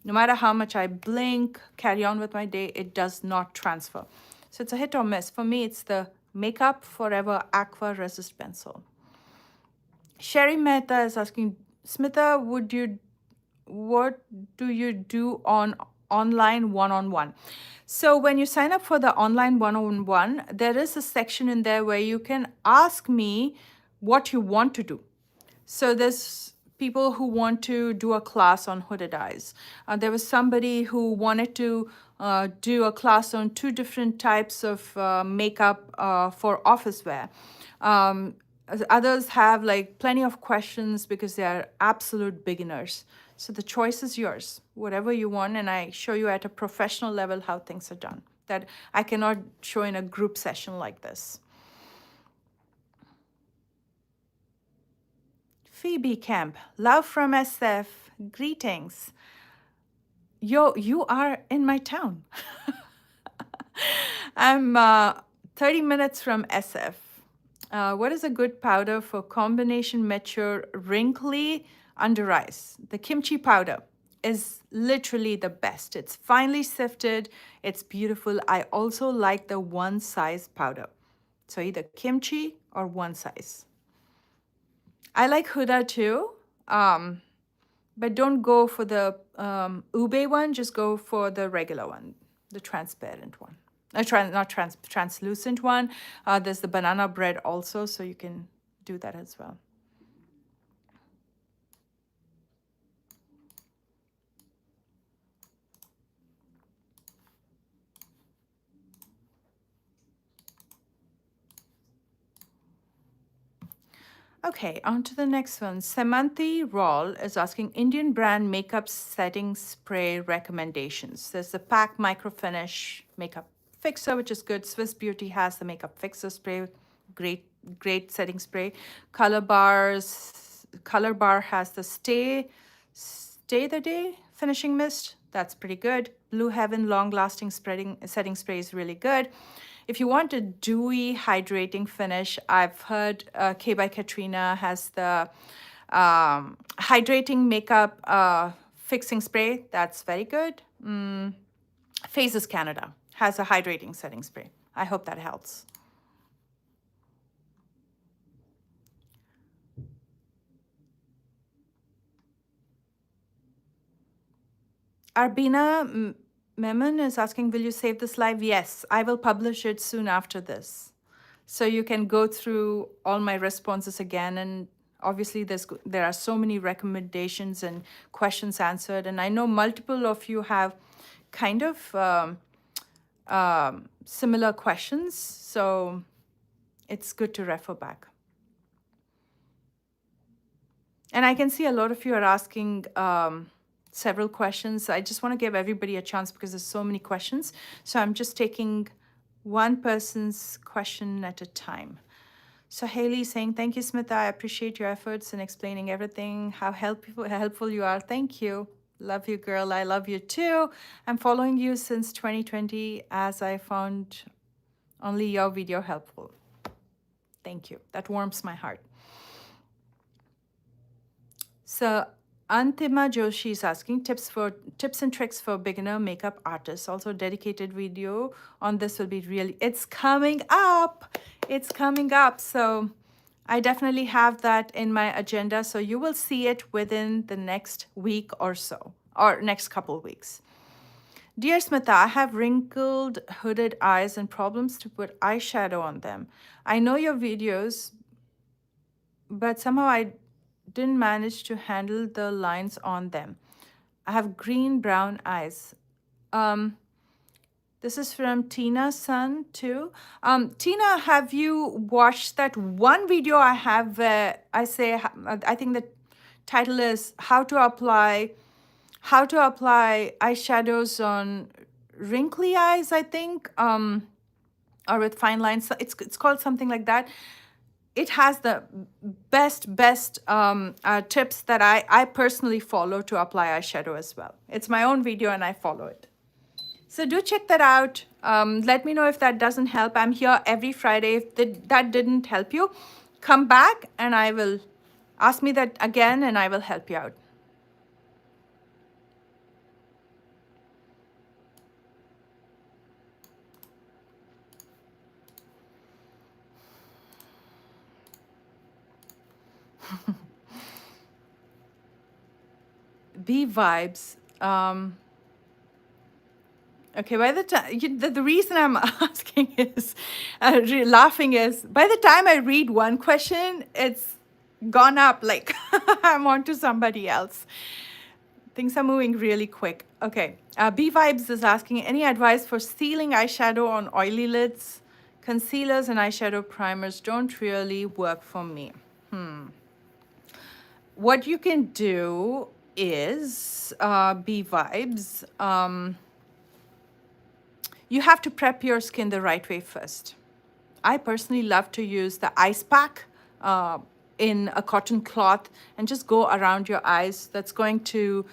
No matter how much I blink, carry on with my day, it does not transfer. So it's a hit or miss. For me, it's the Makeup Forever Aqua Resist Pencil. Sherry Mehta is asking, Smitha, what do you do on online one-on-one? So when you sign up for the online one-on-one, there is a section in there where you can ask me what you want to do. So there's people who want to do a class on hooded eyes. There was somebody who wanted to do a class on 2 different types of makeup for office wear. Others have like plenty of questions because they are absolute beginners. So the choice is yours, whatever you want, and I show you at a professional level how things are done that I cannot show in a group session like this. Phoebe Camp, love from SF, greetings. You are in my town. I'm 30 minutes from SF. What is a good powder for combination mature wrinkly under eyes? The kimchi powder is literally the best. It's finely sifted. It's beautiful. I also like the one size powder. So either kimchi or one size. I like Huda too, but don't go for the ube one. Just go for the regular one, the transparent one. Translucent one. There's the banana bread also, so you can do that as well. Okay, on to the next one. Samanthi Rawl is asking Indian brand makeup setting spray recommendations. There's the PAC Micro Finish Makeup Fixer, which is good. Swiss Beauty has the Makeup Fixer spray, great setting spray. Color Bar has the Stay the Day Finishing Mist. That's pretty good. Blue Heaven Long Lasting Setting Spray is really good. If you want a dewy, hydrating finish, I've heard K by Katrina has the hydrating makeup fixing spray. That's very good. Phases Canada has a hydrating setting spray. I hope that helps. Arbina Memon is asking, will you save this live? Yes, I will publish it soon after this. So you can go through all my responses again. And obviously there are so many recommendations and questions answered. And I know multiple of you have kind of similar questions. So it's good to refer back. And I can see a lot of you are asking several questions. I just want to give everybody a chance because there's so many questions. So I'm just taking one person's question at a time. So Haley saying, thank you, Smitha. I appreciate your efforts in explaining everything, how helpful you are. Thank you. Love you, girl. I love you too. I'm following you since 2020 as I found only your video helpful. Thank you. That warms my heart. So Antima Joshi is asking tips and tricks for beginner makeup artists. Also, dedicated video on this will be it's coming up. It's coming up. So I definitely have that in my agenda. So you will see it within the next week or so, or next couple of weeks. Dear Smitha, I have wrinkled, hooded eyes and problems to put eyeshadow on them. I know your videos, but somehow I didn't manage to handle the lines on them. I have green brown eyes. Um, this is from Tina's son too. Tina, have you watched that one video I have where I say, I think the title is how to apply eyeshadows on wrinkly eyes, I think, or with fine lines. So it's called something like that. It has the best tips that I personally follow to apply eyeshadow as well. It's my own video and I follow it. So do check that out. Let me know if that doesn't help. I'm here every Friday. If that didn't help you, come back and I will ask me that again and I will help you out. B vibes. Okay, by the time, the reason I'm asking is, laughing is, by the time I read one question, it's gone up, like I'm on to somebody else. Things are moving really quick. Okay, B Vibes is asking, any advice for sealing eyeshadow on oily lids? Concealers and eyeshadow primers don't really work for me. What you can do is, B Vibes, you have to prep your skin the right way first. I personally love to use the ice pack in a cotton cloth and just go around your eyes. That's going to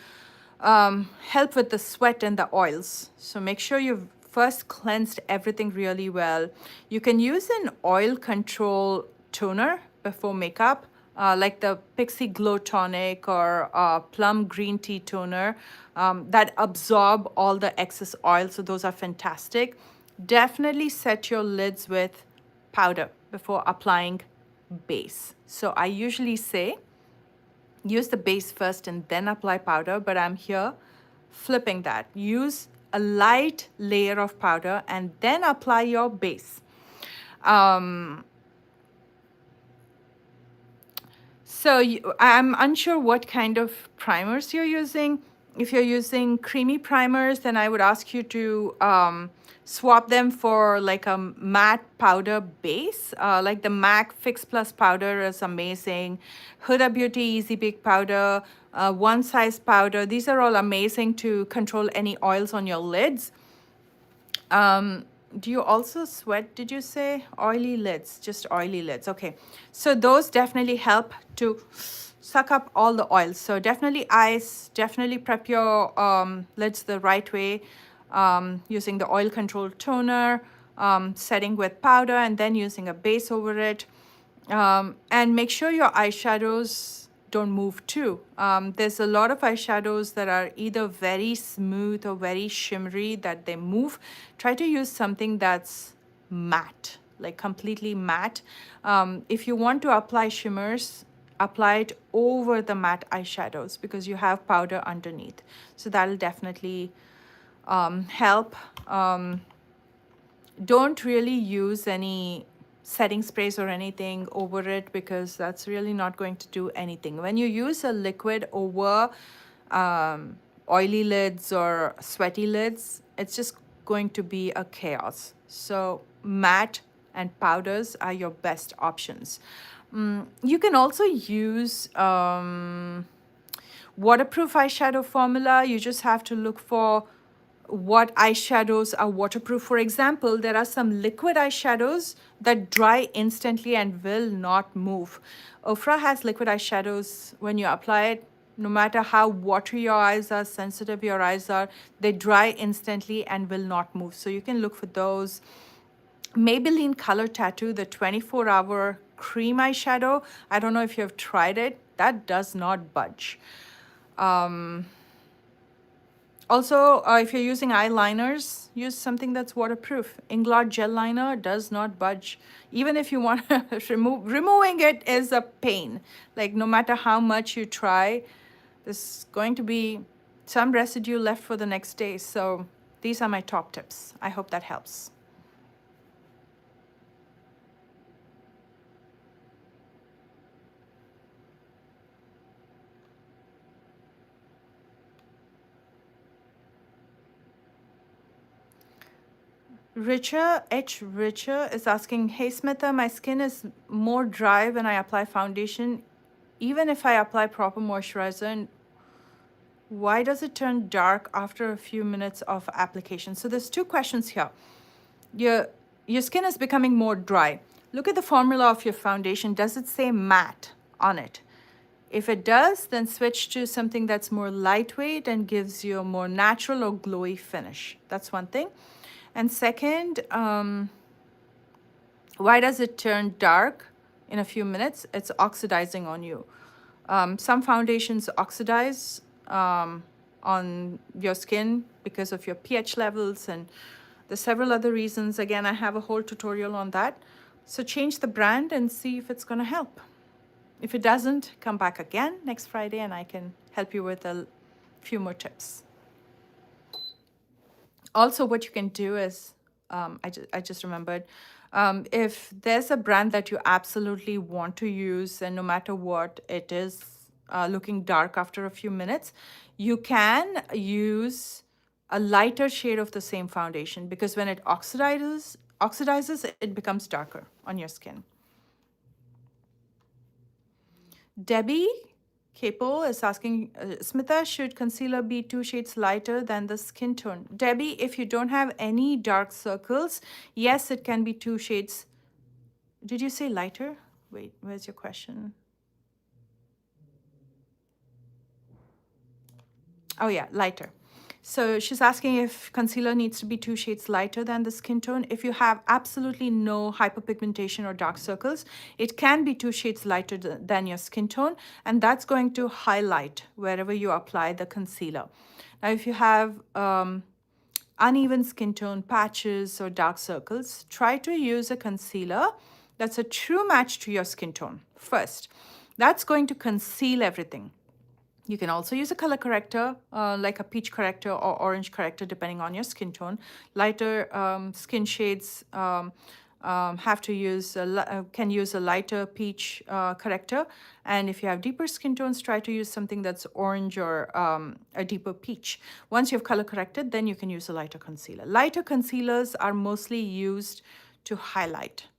help with the sweat and the oils. So make sure you've first cleansed everything really well. You can use an oil control toner before makeup, like the Pixie Glow Tonic or Plum Green Tea Toner that absorb all the excess oil. So those are fantastic. Definitely set your lids with powder before applying base. So I usually say use the base first and then apply powder, but I'm here flipping that. Use a light layer of powder and then apply your base. So I'm unsure what kind of primers you're using. If you're using creamy primers, then I would ask you to swap them for like a matte powder base. Like the MAC Fix Plus powder is amazing. Huda Beauty Easy Bake powder, One Size powder. These are all amazing to control any oils on your lids. Do you also sweat, did you say? Oily lids, just oily lids. Okay. So those definitely help to suck up all the oils. So definitely ice, definitely prep your lids the right way using the oil control toner, setting with powder and then using a base over it. And make sure your eyeshadows don't move too. There's a lot of eyeshadows that are either very smooth or very shimmery that they move. Try to use something that's matte, like completely matte. If you want to apply shimmers, apply it over the matte eyeshadows because you have powder underneath. So that'll definitely help. Don't really use any setting sprays or anything over it because that's really not going to do anything. When you use a liquid over oily lids or sweaty lids, it's just going to be a chaos. So matte and powders are your best options. You can also use waterproof eyeshadow formula. You just have to look for what eyeshadows are waterproof. For example, there are some liquid eyeshadows that dry instantly and will not move. Ofra has liquid eyeshadows. When you apply it, no matter how watery your eyes are, sensitive your eyes are, they dry instantly and will not move. So you can look for those. Maybelline Color Tattoo, the 24-hour cream eyeshadow. I don't know if you've tried it. That does not budge. Also, if you're using eyeliners, use something that's waterproof. Inglot Gel Liner does not budge. Even if you want to removing it is a pain. Like no matter how much you try, there's going to be some residue left for the next day. So These are my top tips. I hope that helps. Richer is asking, hey Smitha, my skin is more dry when I apply foundation, even if I apply proper moisturizer, and why does it turn dark after a few minutes of application? So there's two questions here. Your skin is becoming more dry. Look at the formula of your foundation. Does it say matte on it? If it does, then switch to something that's more lightweight and gives you a more natural or glowy finish. That's one thing. And second, why does it turn dark in a few minutes? It's oxidizing on you. Some foundations oxidize on your skin because of your pH levels, and there's several other reasons. Again, I have a whole tutorial on that. So change the brand and see if it's going to help. If it doesn't, come back again next Friday and I can help you with a few more tips. Also, what you can do is, I just remembered, if there's a brand that you absolutely want to use, and no matter what, it is looking dark after a few minutes, you can use a lighter shade of the same foundation, because when it oxidizes, it becomes darker on your skin. Debbie Capo is asking, Smitha, should concealer be 2 shades lighter than the skin tone? Debbie, if you don't have any dark circles, yes, it can be 2 shades. Did you say lighter? Wait, where's your question? Oh yeah, lighter. So she's asking if concealer needs to be 2 shades lighter than the skin tone. If you have absolutely no hyperpigmentation or dark circles, it can be 2 shades lighter than your skin tone, and that's going to highlight wherever you apply the concealer. Now, if you have uneven skin tone, patches, or dark circles, try to use a concealer that's a true match to your skin tone first. That's going to conceal everything. You can also use a color corrector, like a peach corrector or orange corrector, depending on your skin tone. Lighter skin shades have to use can use a lighter peach corrector, and if you have deeper skin tones, try to use something that's orange or a deeper peach. Once you've color corrected, then you can use a lighter concealer. Lighter concealers are mostly used to highlight.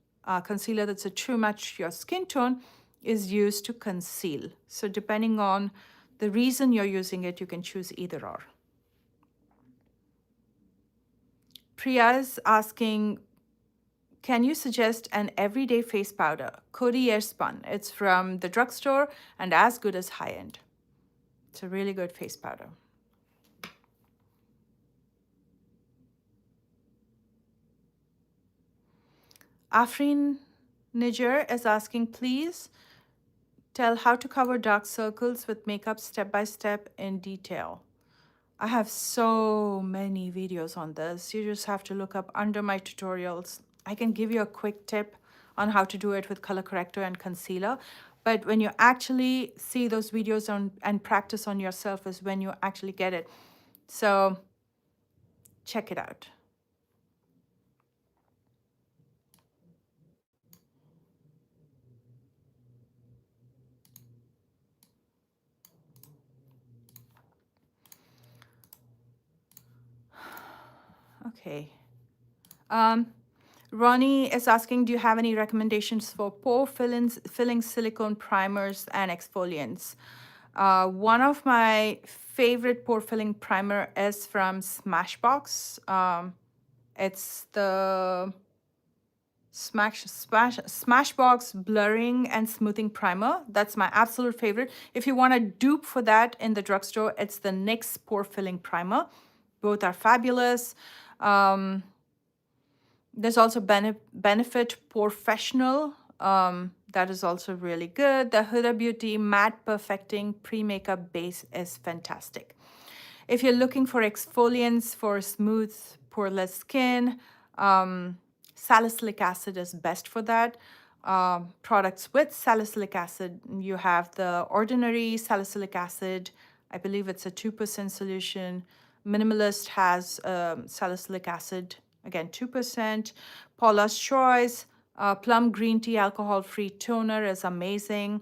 Concealer that's a true match to your skin tone is used to conceal. So depending on the reason you're using it, you can choose either or. Priya's asking, can you suggest an everyday face powder? Coty Airspun. It's from the drugstore and as good as high-end. It's a really good face powder. Afrin Niger is asking, please tell how to cover dark circles with makeup step by step in detail. I have so many videos on this. You just have to look up under my tutorials. I can give you a quick tip on how to do it with color corrector and concealer. But when you actually see those videos and practice on yourself is when you actually get it. So check it out. Okay. Ronnie is asking, do you have any recommendations for pore filling silicone primers and exfoliants? One of my favorite pore filling primer is from Smashbox. It's the Smashbox Blurring and Smoothing Primer. That's my absolute favorite. If you want a dupe for that in the drugstore, it's the NYX Pore Filling Primer. Both are fabulous. There's also Benefit Professional. That is also really good. The Huda Beauty Matte Perfecting Pre-Makeup Base is fantastic. If you're looking for exfoliants for smooth, poreless skin, salicylic acid is best for that. Products with salicylic acid, you have the ordinary salicylic acid. I believe it's a 2% solution. Minimalist has salicylic acid, again 2%. Paula's Choice, plum green tea alcohol-free toner is amazing.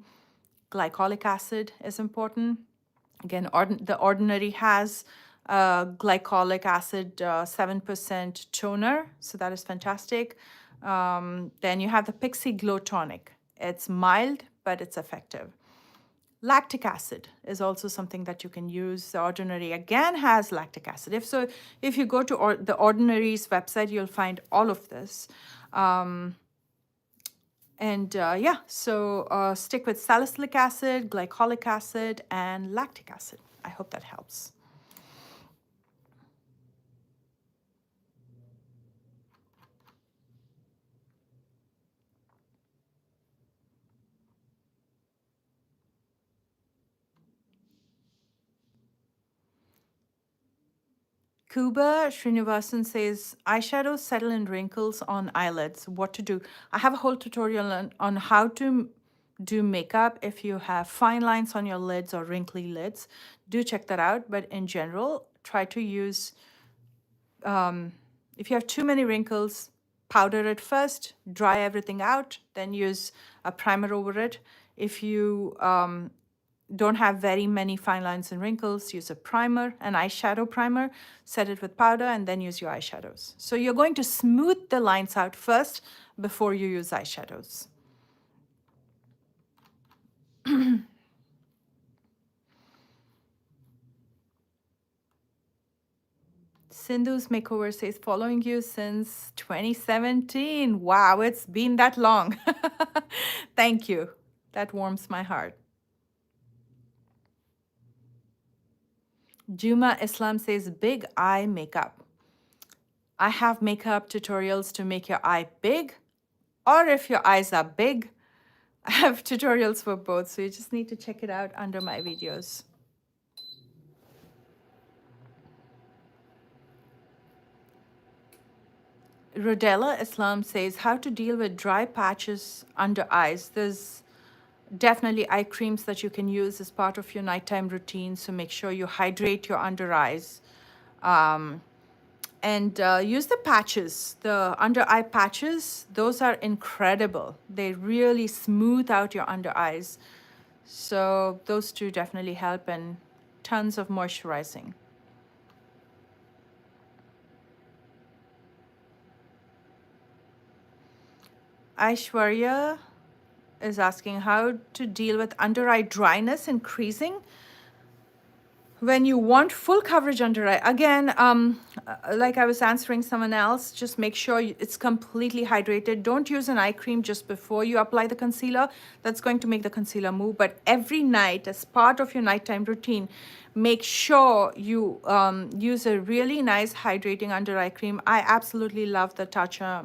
Glycolic acid is important. Again, the Ordinary has glycolic acid 7% toner, so that is fantastic. Then you have the Pixie Glow Tonic. It's mild, but it's effective. Lactic acid is also something that you can use. The Ordinary again has lactic acid. If you go to the Ordinary's website, you'll find all of this. Yeah, so stick with salicylic acid, glycolic acid, and lactic acid. I hope that helps. Kuba Srinivasan says, eyeshadows settle in wrinkles on eyelids. What to do? I have a whole tutorial on how to do makeup if you have fine lines on your lids or wrinkly lids. Do check that out. But in general, try to use, if you have too many wrinkles, powder it first, dry everything out, then use a primer over it. If you don't have very many fine lines and wrinkles, use a primer, an eyeshadow primer, set it with powder, and then use your eyeshadows. So you're going to smooth the lines out first before you use eyeshadows. Sindhu's Makeover says, following you since 2017. Wow, it's been that long. Thank you. That warms my heart. Juma Islam says, big eye makeup. I have makeup tutorials to make your eye big, or if your eyes are big, I have tutorials for both. So you just need to check it out under my videos. Rodella Islam says, how to deal with dry patches under eyes. There's definitely eye creams that you can use as part of your nighttime routine. So make sure you hydrate your under eyes. Use the patches, the under eye patches. Those are incredible. They really smooth out your under eyes. So those two definitely help, and tons of moisturizing. Aishwarya is asking how to deal with under eye dryness and creasing. When you want full coverage under eye, again, like I was answering someone else, just make sure it's completely hydrated. Don't use an eye cream just before you apply the concealer. That's going to make the concealer move. But every night, as part of your nighttime routine, make sure you use a really nice hydrating under eye cream. I absolutely love the Tatcha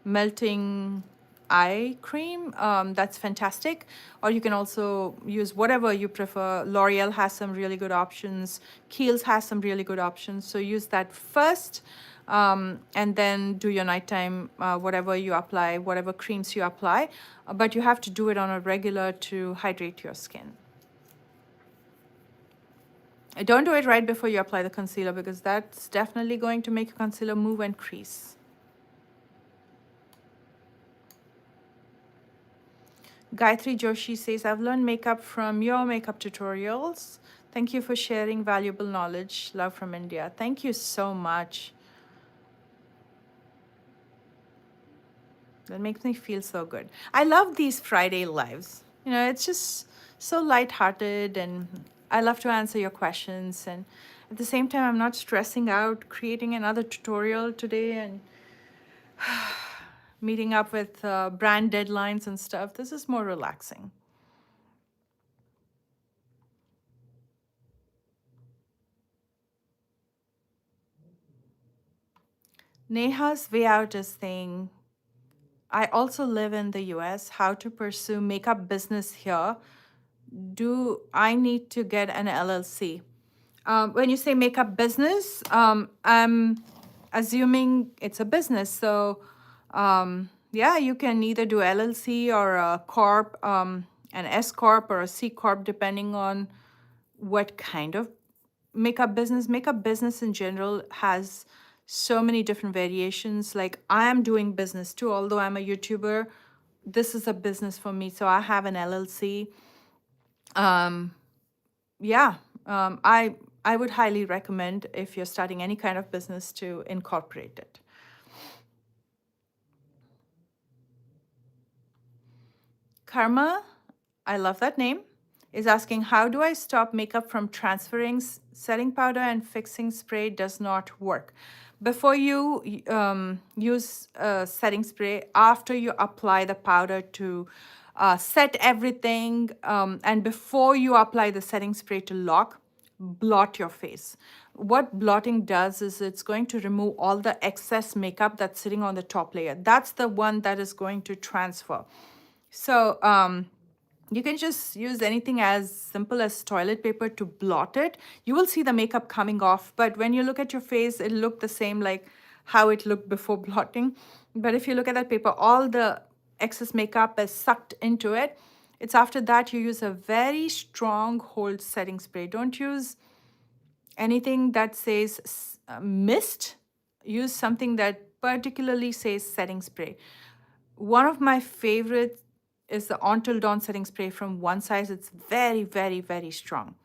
melting eye cream. That's fantastic. Or you can also use whatever you prefer. L'Oreal has some really good options. Kiehl's has some really good options. So use that first, and then do your nighttime, whatever you apply, whatever creams you apply. But you have to do it on a regular to hydrate your skin. Don't do it right before you apply the concealer, because that's definitely going to make your concealer move and crease. Gayatri Joshi says, I've learned makeup from your makeup tutorials. Thank you for sharing valuable knowledge. Love from India. Thank you so much. That makes me feel so good. I love these Friday lives. You know, it's just so lighthearted, and I love to answer your questions. And at the same time, I'm not stressing out creating another tutorial today and meeting up with brand deadlines and stuff. This is more relaxing. Neha's way out is saying, I also live in the US. How to pursue makeup business here? Do I need to get an LLC? When you say makeup business, I'm assuming it's a business. So yeah, you can either do LLC or a corp, an S corp or a C corp, depending on what kind of makeup business in general has so many different variations. Like I am doing business too, although I'm a YouTuber. This is a business for me, so I have an LLC. Um, yeah, I would highly recommend if you're starting any kind of business to incorporate it. Karma, I love that name, is asking, how do I stop makeup from transferring? Setting powder and fixing spray does not work. Before you use setting spray, after you apply the powder to set everything, and before you apply the setting spray to lock, blot your face. What blotting does is it's going to remove all the excess makeup that's sitting on the top layer. That's the one that is going to transfer. So you can just use anything as simple as toilet paper to blot it. You will see the makeup coming off, but when you look at your face, it'll look the same like how it looked before blotting. But if you look at that paper, all the excess makeup is sucked into it. It's after that you use a very strong hold setting spray. Don't use anything that says mist. Use something that particularly says setting spray. One of my favorites is the Until Dawn setting spray from One Size. It's very, very, very strong.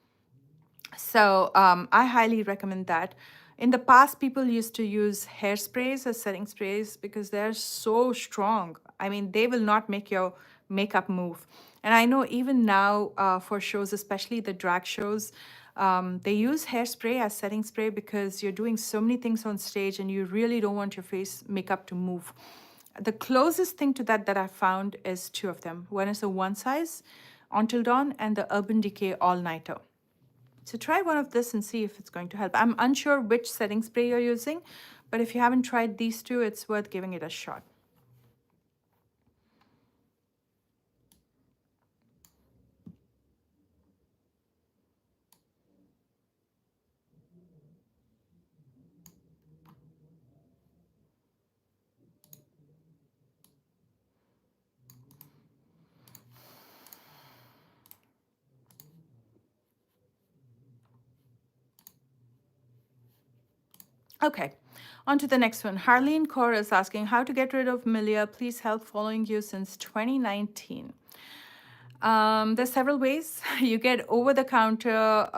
So I highly recommend that. In the past, people used to use hairsprays as setting sprays because they're so strong. I mean, they will not make your makeup move. And I know even now for shows, especially the drag shows, they use hairspray as setting spray because you're doing so many things on stage and you really don't want your face makeup to move. The closest thing to that I found is two of them. One is the One Size Until Dawn and the Urban Decay All Nighter. So try one of this and see if it's going to help. I'm unsure which setting spray you're using, but if you haven't tried these two, it's worth giving it a shot. Okay, on to the next one. Harleen Kaur is asking, how to get rid of milia? Please help, following you since 2019. There's several ways. You get over-the-counter,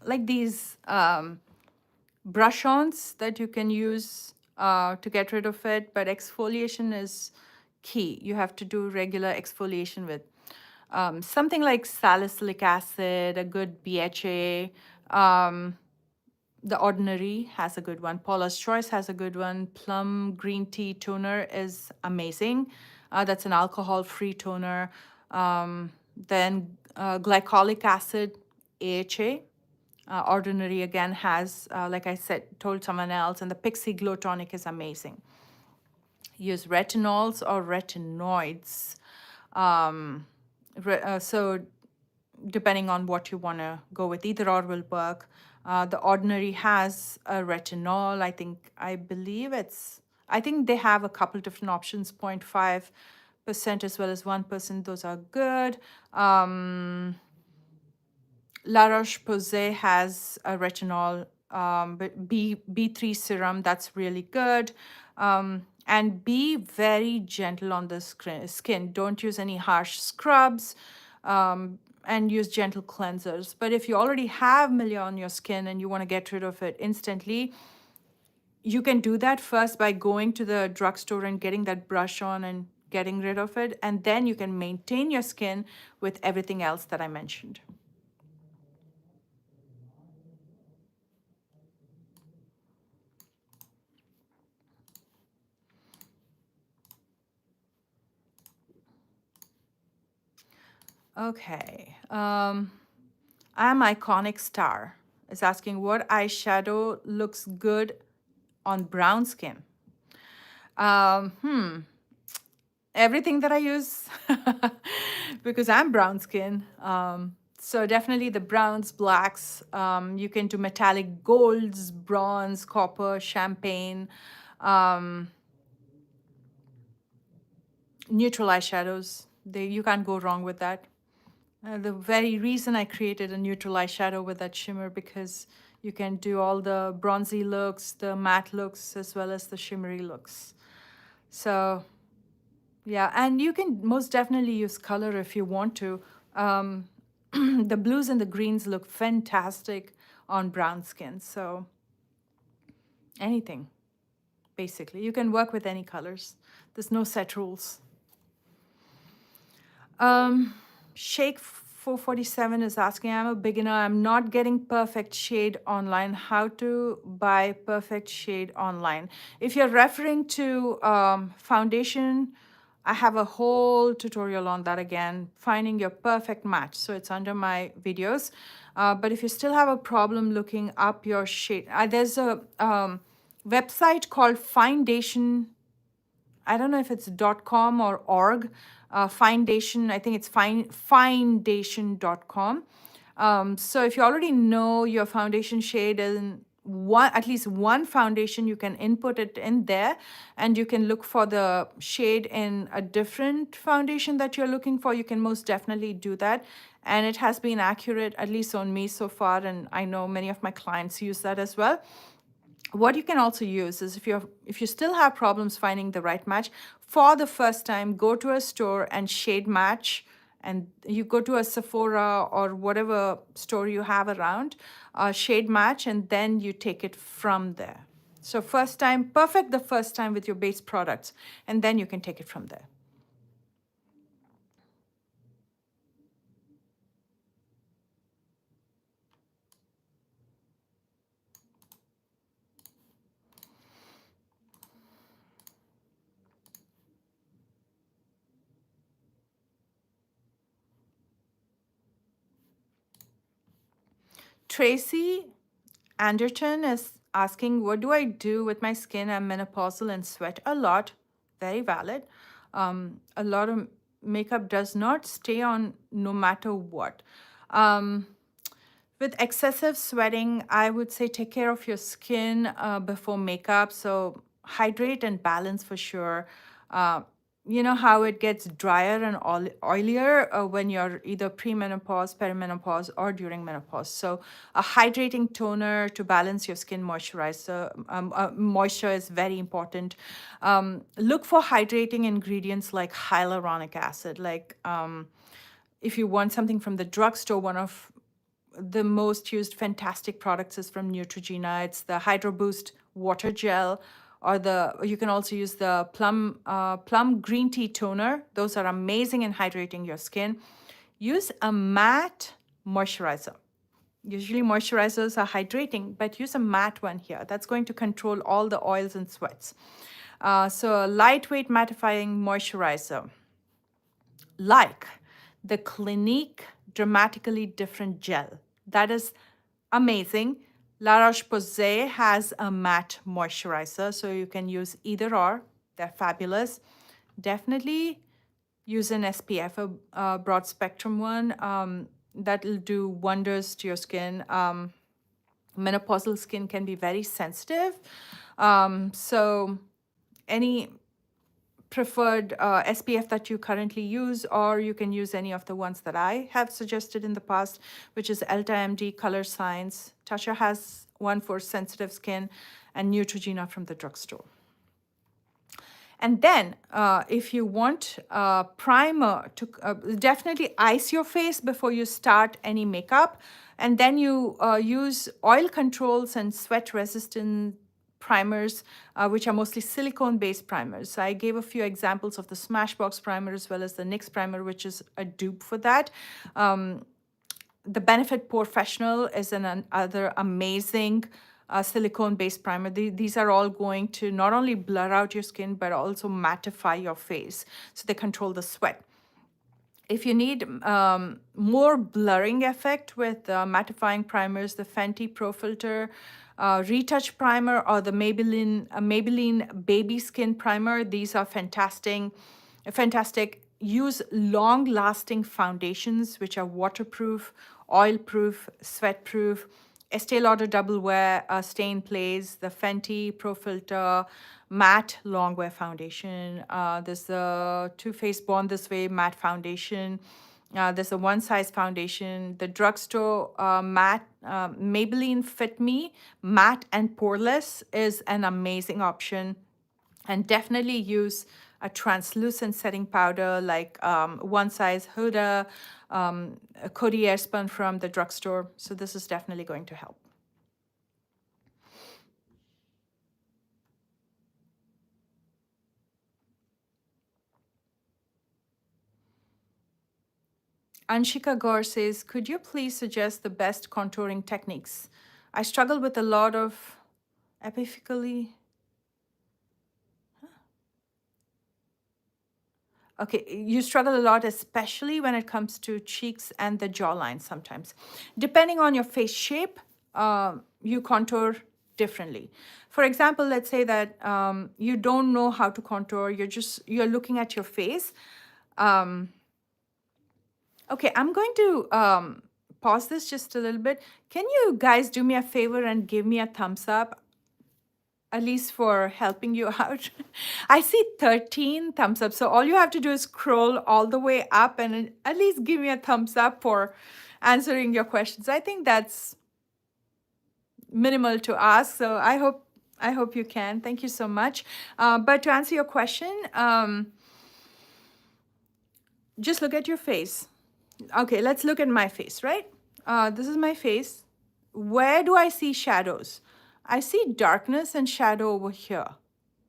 like these brush-ons that you can use to get rid of it, but exfoliation is key. You have to do regular exfoliation with something like salicylic acid, a good BHA. The Ordinary has a good one. Paula's Choice has a good one. Plum Green Tea Toner is amazing. That's an alcohol-free toner. Then glycolic acid, AHA. Ordinary again has, like I said, told someone else, and the Pixie Glow Tonic is amazing. Use retinols or retinoids. So depending on what you want to go with, either or will work. The Ordinary has a retinol. I think they have a couple different options, 0.5% as well as 1%. Those are good. La Roche-Posay has a retinol, but B3 serum, that's really good. And be very gentle on the skin. Don't use any harsh scrubs, and use gentle cleansers. But if you already have milia on your skin and you want to get rid of it instantly, you can do that first by going to the drugstore and getting that brush on and getting rid of it. And then you can maintain your skin with everything else that I mentioned. Okay. I'm Iconic Star is asking, what eyeshadow looks good on brown skin? Everything that I use because I'm brown skin. So definitely the browns, blacks. You can do metallic golds, bronze, copper, champagne, neutral eyeshadows. You can't go wrong with that. The very reason I created a neutral eyeshadow with that shimmer, because you can do all the bronzy looks, the matte looks, as well as the shimmery looks. So yeah, and you can most definitely use color if you want to. Um, the blues and the greens look fantastic on brown skin. So anything, basically. You can work with any colors. There's no set rules. Shake 447 is asking, I'm a beginner. I'm not getting perfect shade online. How to buy perfect shade online? If you're referring to foundation, I have a whole tutorial on that again, finding your perfect match. So it's under my videos. But if you still have a problem looking up your shade, there's a website called Foundation. I don't know if it's .com or org. Foundation, I think it's foundation.com. So if you already know your foundation shade and at least one foundation, you can input it in there, and you can look for the shade in a different foundation that you're looking for. You can most definitely do that. And it has been accurate, at least on me so far. And I know many of my clients use that as well. What you can also use is, if you still have problems finding the right match, for the first time, go to a store and shade match, and you go to a Sephora or whatever store you have around, shade match, and then you take it from there. So first time, perfect the first time with your base products, and then you can take it from there. Tracy Anderton is asking, what do I do with my skin? I'm menopausal and sweat a lot. Very valid. A lot of makeup does not stay on no matter what. With excessive sweating, I would say take care of your skin before makeup. So hydrate and balance for sure. You know how it gets drier and oilier when you're either premenopause, perimenopause, or during menopause. So a hydrating toner to balance your skin moisturizer. Moisture is very important. Look for hydrating ingredients like hyaluronic acid. Like if you want something from the drugstore, one of the most used fantastic products is from Neutrogena. It's the Hydro Boost Water Gel, or you can also use the plum green tea toner. Those are amazing in hydrating your skin. Use a matte moisturizer. Usually moisturizers are hydrating, but use a matte one here. That's going to control all the oils and sweats. So a lightweight mattifying moisturizer, like the Clinique Dramatically Different Gel. That is amazing. La Roche-Posay has a matte moisturizer, so you can use either or. They're fabulous. Definitely use an SPF, a broad spectrum one. That'll do wonders to your skin. Menopausal skin can be very sensitive. So any preferred SPF that you currently use, or you can use any of the ones that I have suggested in the past, which is Elta MD, Color Science. Tasha has one for sensitive skin, and Neutrogena from the drugstore. And then if you want primer, to definitely ice your face before you start any makeup. And then you use oil controls and sweat resistant primers, which are mostly silicone-based primers. So I gave a few examples of the Smashbox primer as well as the NYX primer, which is a dupe for that. The Benefit Professional is another amazing silicone-based primer. These are all going to not only blur out your skin, but also mattify your face. So they control the sweat. If you need more blurring effect with mattifying primers, the Fenty Pro Filter Retouch Primer or the Maybelline Baby Skin Primer, these are fantastic. Use long-lasting foundations, which are waterproof, oil-proof, sweat-proof. Estee Lauder Double Wear Stay in Place, the Fenty Pro Filter Matte Long Wear Foundation. There's the Too Faced Born This Way Matte Foundation. There's a one size foundation. The drugstore matte Maybelline Fit Me matte and poreless is an amazing option. And definitely use a translucent setting powder like one size Huda, a Coty Airspun from the drugstore. So this is definitely going to help. Anshika Gaur says, could you please suggest the best contouring techniques? I struggle with a lot of epiphysically. Okay, you struggle a lot, especially when it comes to cheeks and the jawline sometimes. Depending on your face shape, you contour differently. For example, let's say that you don't know how to contour, you're looking at your face. Okay, I'm going to pause this just a little bit. Can you guys do me a favor and give me a thumbs up, at least for helping you out? I see 13 thumbs up. So all you have to do is scroll all the way up and at least give me a thumbs up for answering your questions. I think that's minimal to ask. So I hope you can. Thank you so much. But to answer your question, just look at your face. Okay, let's look at my face, right? This is my face. Where do I see shadows? I see darkness and shadow over here,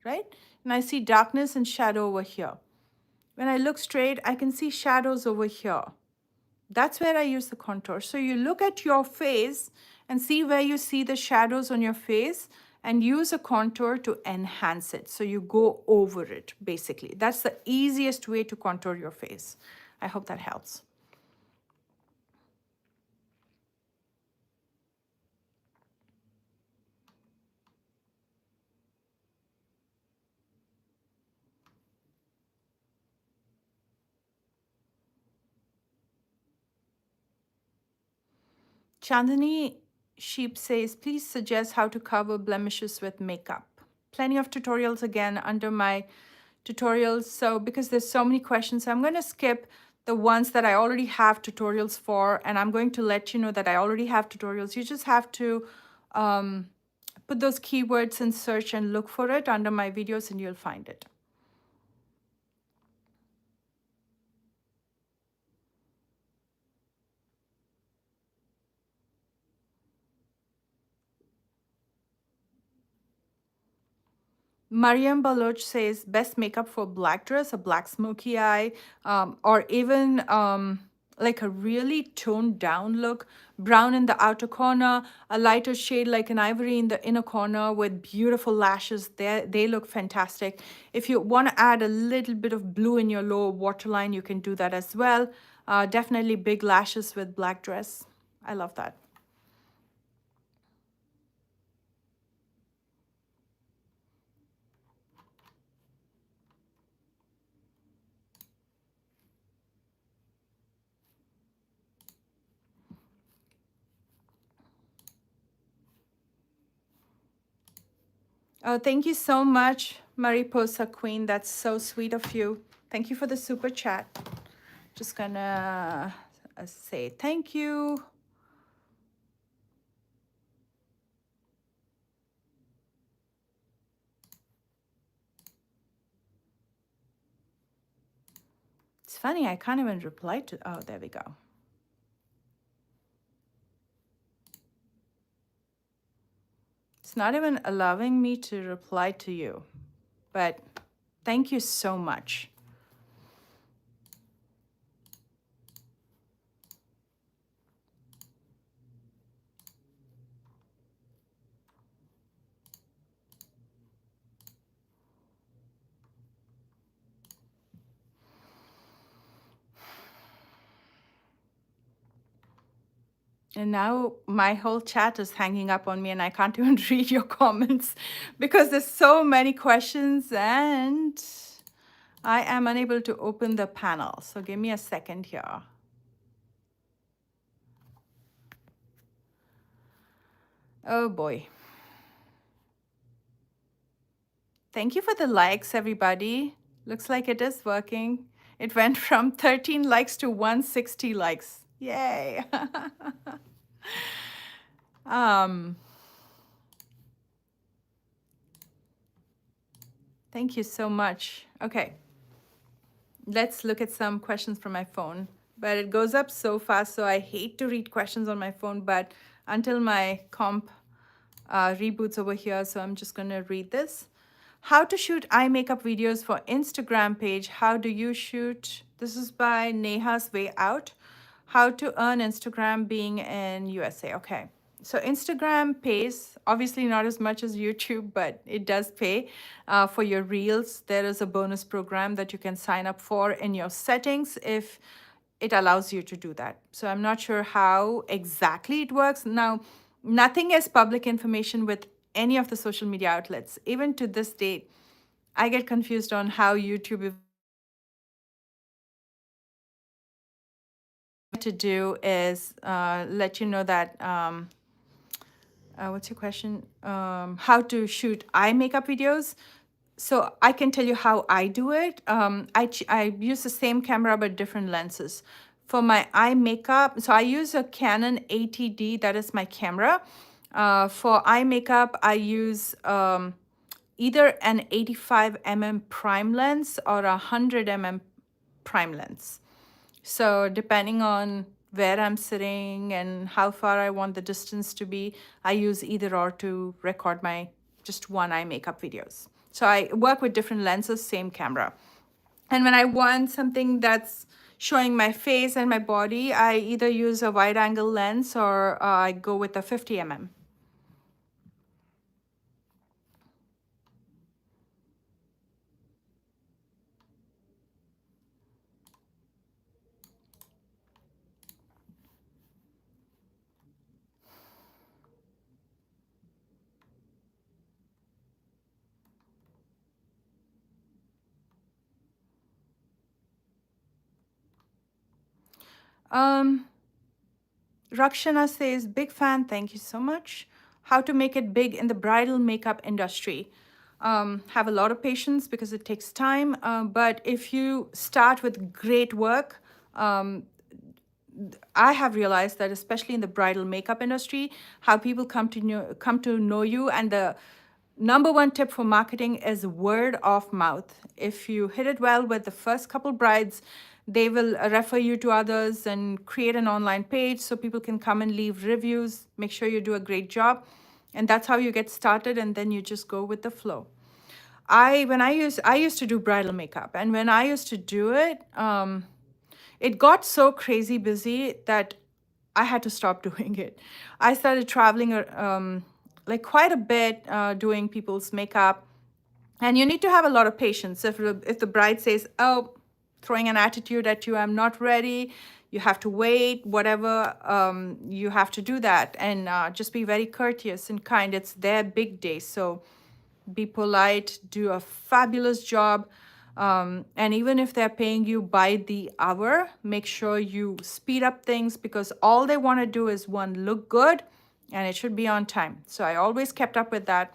right? And I see darkness and shadow over here. When I look straight, I can see shadows over here. That's where I use the contour. So you look at your face and see where you see the shadows on your face and use a contour to enhance it. So you go over it, basically. That's the easiest way to contour your face. I hope that helps. Chandani Sheep says, please suggest how to cover blemishes with makeup. Plenty of tutorials again under my tutorials. So because there's so many questions, I'm going to skip the ones that I already have tutorials for, and I'm going to let you know that I already have tutorials. You just have to put those keywords in search and look for it under my videos and you'll find it. Mariam Baloch says, best makeup for black dress, a black smoky eye, or even like a really toned down look. Brown in the outer corner, a lighter shade like an ivory in the inner corner with beautiful lashes. They look fantastic. If you want to add a little bit of blue in your lower waterline, you can do that as well. Definitely big lashes with black dress. I love that. Oh, thank you so much, Mariposa Queen. That's so sweet of you. Thank you for the super chat. Just gonna say thank you. It's funny, I can't even reply to, oh, there we go. It's not even allowing me to reply to you, but thank you so much. And now my whole chat is hanging up on me and I can't even read your comments because there's so many questions and I am unable to open the panel. So give me a second here. Oh boy. Thank you for the likes, everybody. Looks like it is working. It went from 13 likes to 160 likes. Yay. um, Thank you so much. Okay, let's look at some questions from my phone. But it goes up so fast, so I hate to read questions on my phone, but until my comp reboots over here, so I'm just gonna read this. How to shoot eye makeup videos for Instagram page. How do you shoot? This is by Neha's Way Out. How to earn Instagram being in USA. Okay. So Instagram pays, obviously not as much as YouTube, but it does pay for your reels. There is a bonus program that you can sign up for in your settings if it allows you to do that. So I'm not sure how exactly it works. Now, nothing is public information with any of the social media outlets. Even to this date, I get confused on how YouTube to do is let you know that what's your question? How to shoot eye makeup videos. So I can tell you how I do it. I use the same camera but different lenses. For my eye makeup, so I use a Canon 80D, that is my camera. For eye makeup, I use either an 85 mm prime lens or a 100 mm prime lens. So depending on where I'm sitting and how far I want the distance to be, I use either or to record my just one eye makeup videos. So I work with different lenses, same camera. And when I want something that's showing my face and my body, I either use a wide angle lens or I go with a 50 mm. Um, Rakshana says, big fan, thank you so much. How to make it big in the bridal makeup industry. Have a lot of patience because it takes time. But if you start with great work, I have realized that especially in the bridal makeup industry, how people come to know you, and the number one tip for marketing is word of mouth. If you hit it well with the first couple brides, they will refer you to others and create an online page so people can come and leave reviews. Make sure you do a great job, and that's how you get started, and then you just go with the flow. I used to do bridal makeup, and when I used to do it, it got so crazy busy that I had to stop doing it. I started traveling like quite a bit, doing people's makeup, and you need to have a lot of patience. If the bride says, "Oh," throwing an attitude at you, "I'm not ready," you have to wait. Whatever, you have to do that, and just be very courteous and kind. It's their big day, so be polite, do a fabulous job. And even if they're paying you by the hour, make sure you speed up things because all they want to do is one, look good, and it should be on time. So I always kept up with that.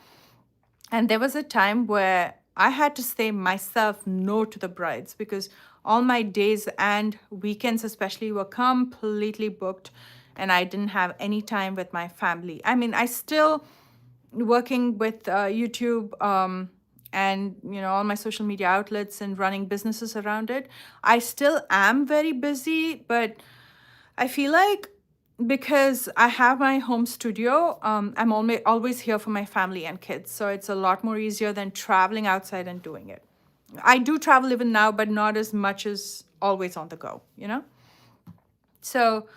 And there was a time where I had to say myself no to the brides because all my days and weekends, especially, were completely booked, and I didn't have any time with my family. I mean, I still working with YouTube and all my social media outlets and running businesses around it. I still am very busy, but I feel like because I have my home studio, I'm always here for my family and kids. So it's a lot more easier than traveling outside and doing it. I do travel even now, but not as much as always on the go. So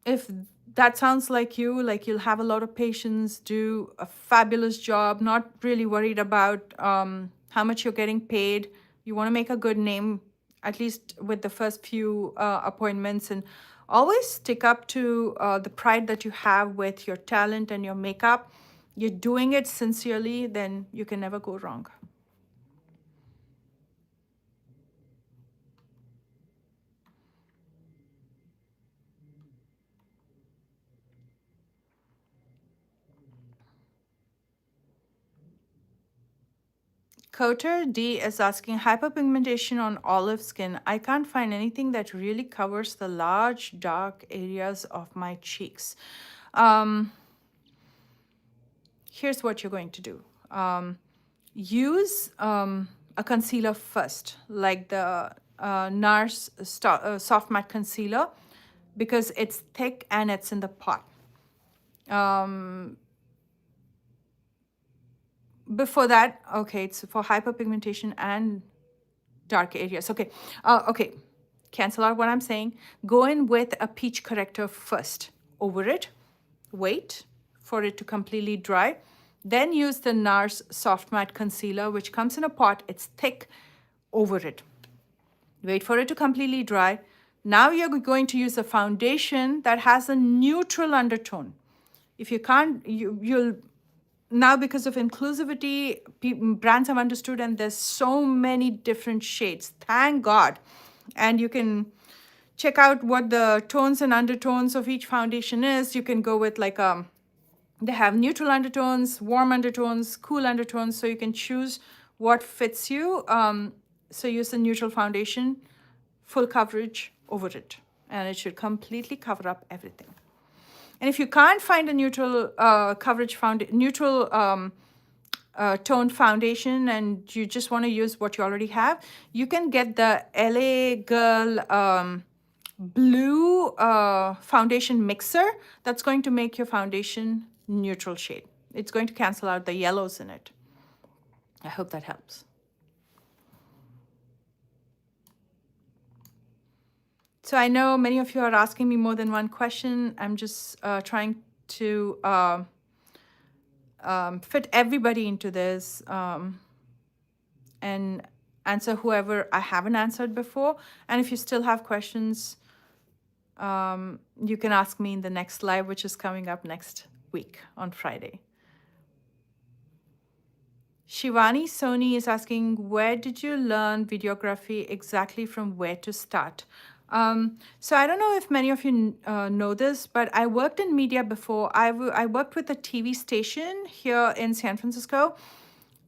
if that sounds like you, like you'll have a lot of patience, do a fabulous job, not really worried about how much you're getting paid. You want to make a good name, at least with the first few appointments, and always stick up to the pride that you have with your talent and your makeup. You're doing it sincerely, then you can never go wrong. Coder D is asking hyperpigmentation on olive skin. I can't find anything that really covers the large dark areas of my cheeks. Um, Here's what you're going to do. Use a concealer first, like the NARS Soft Matte Concealer, because it's thick and it's in the pot. Before that, okay, it's for hyperpigmentation and dark areas. Okay, okay, cancel out what I'm saying. Go in with a peach corrector first over it. Wait for it to completely dry. Then use the NARS Soft Matte Concealer, which comes in a pot. It's thick, over it. Wait for it to completely dry. Now you're going to use a foundation that has a neutral undertone. If you can't, you'll, now because of inclusivity, brands have understood, and there's so many different shades. Thank God. And you can check out what the tones and undertones of each foundation is. You can go with like they have neutral undertones, warm undertones, cool undertones, so you can choose what fits you. So use a neutral foundation, full coverage over it, and it should completely cover up everything. And if you can't find a neutral toned foundation, and you just want to use what you already have, you can get the LA Girl blue foundation mixer. That's going to make your foundation neutral shade. It's going to cancel out the yellows in it. I hope that helps. So I know many of you are asking me more than one question. I'm just trying to fit everybody into this and answer whoever I haven't answered before. And if you still have questions, you can ask me in the next live, which is coming up next week on Friday. Shivani Soni is asking, where did you learn videography exactly, from where to start? So I don't know if many of you know this, but I worked in media before. I worked with a TV station here in San Francisco.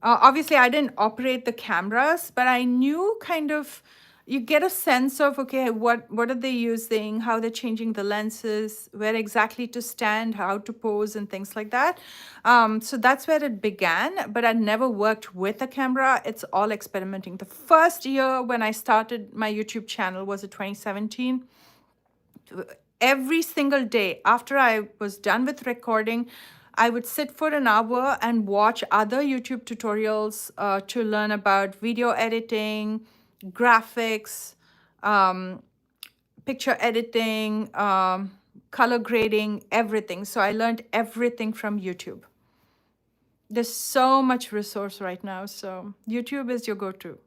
Obviously, I didn't operate the cameras, but I knew kind of, you get a sense of, okay, what are they using, how they're changing the lenses, where exactly to stand, how to pose, and things like that. So that's where it began, but I never worked with a camera. It's all experimenting. The first year when I started my YouTube channel was in 2017. Every single day after I was done with recording, I would sit for an hour and watch other YouTube tutorials to learn about video editing, graphics, picture editing, color grading, everything. So I learned everything from YouTube. There's so much resource right now. So YouTube is your go-to.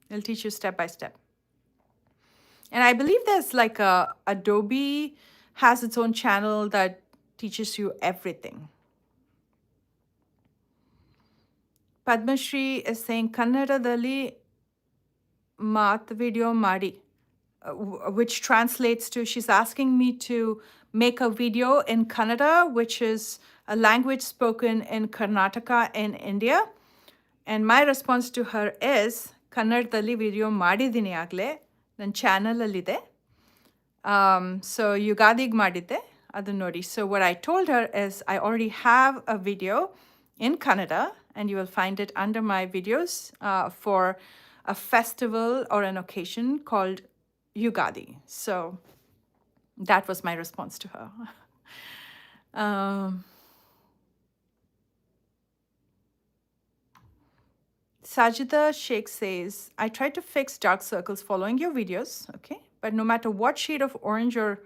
It'll teach you step by step. And I believe there's like Adobe has its own channel that teaches you everything. Padma Shri is saying, Kannadadalli math video madi, which translates to, she's asking me to make a video in Kannada, which is a language spoken in Karnataka in India. And my response to her is, Kannadadalli video madidini agle, ನನ್ನ ಚಾನಲಲ್ಲಿದೆ. So ಯುಗಾದಿಗೆ ಮಾಡಿದ್ದೆ, ಅದನ್ನ ನೋಡಿ. So what I told her is, I already have a video in Kannada, and you will find it under my videos for a festival or an occasion called Yugadi. So that was my response to her. Sajida Sheikh says, I tried to fix dark circles following your videos, okay? But no matter what shade of orange or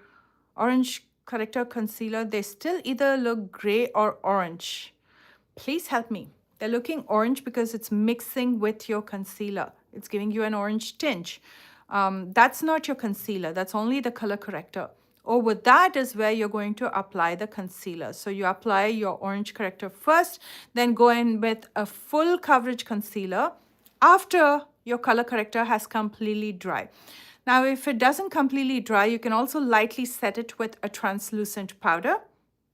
orange corrector concealer, they still either look gray or orange. Please help me. They're looking orange because it's mixing with your concealer. It's giving you an orange tinge. That's not your concealer. That's only the color corrector. Over that is where you're going to apply the concealer. So you apply your orange corrector first, then go in with a full coverage concealer after your color corrector has completely dry. Now, if it doesn't completely dry, you can also lightly set it with a translucent powder.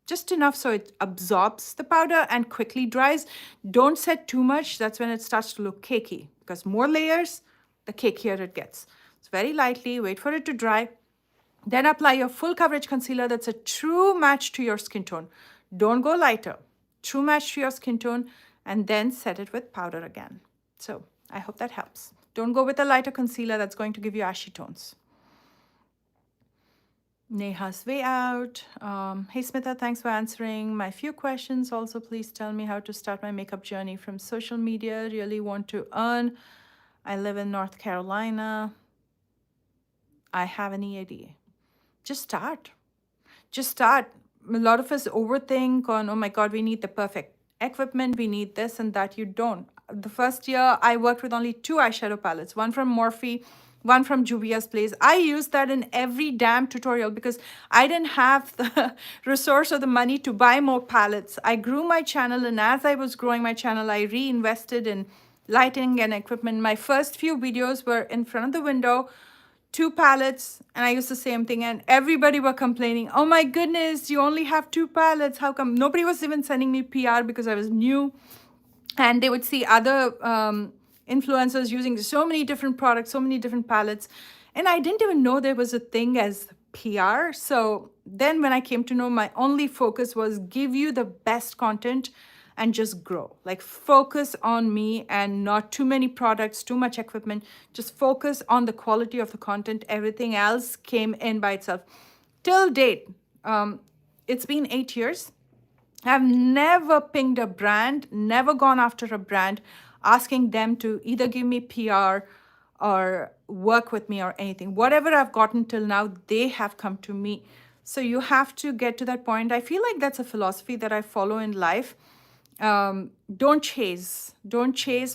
just enough so it absorbs the powder and quickly dries. Don't set too much. That's when it starts to look cakey, because more layers, the cakier it gets. So very lightly, wait for it to dry. Then apply your full coverage concealer that's a true match to your skin tone. Don't go lighter. True match to your skin tone, and then set it with powder again. So I hope that helps. Don't go with a lighter concealer that's going to give you ashy tones. Neha's way out. Hey Smitha, thanks for answering my few questions. Also, please tell me how to start my makeup journey from social media. Really want to earn. I live in North Carolina. I have an EAD. Just start. Just start. A lot of us overthink on, oh my God, we need the perfect equipment. We need this and that. You don't. The first year, I worked with only 2 eyeshadow palettes, one from Morphe, one from Juvia's Place. I used that in every damn tutorial because I didn't have the resource or the money to buy more palettes. I grew my channel, and as I was growing my channel, I reinvested in lighting and equipment. My first few videos were in front of the window, 2 palettes, and I used the same thing, and everybody were complaining, oh my goodness, you only have 2 palettes. How come? Nobody was even sending me PR because I was new, and they would see other influencers using so many different products, so many different palettes, and I didn't even know there was a thing as PR. So then when I came to know, my only focus was give you the best content and just grow. Like, focus on me and not too many products, too much equipment. Just focus on the quality of the content. Everything else came in by itself. Till date, it's been 8 years. I've never pinged a brand, never gone after a brand, asking them to either give me PR or work with me or anything. Whatever I've gotten till now, they have come to me. So you have to get to that point. I feel like that's a philosophy that I follow in life. Don't chase,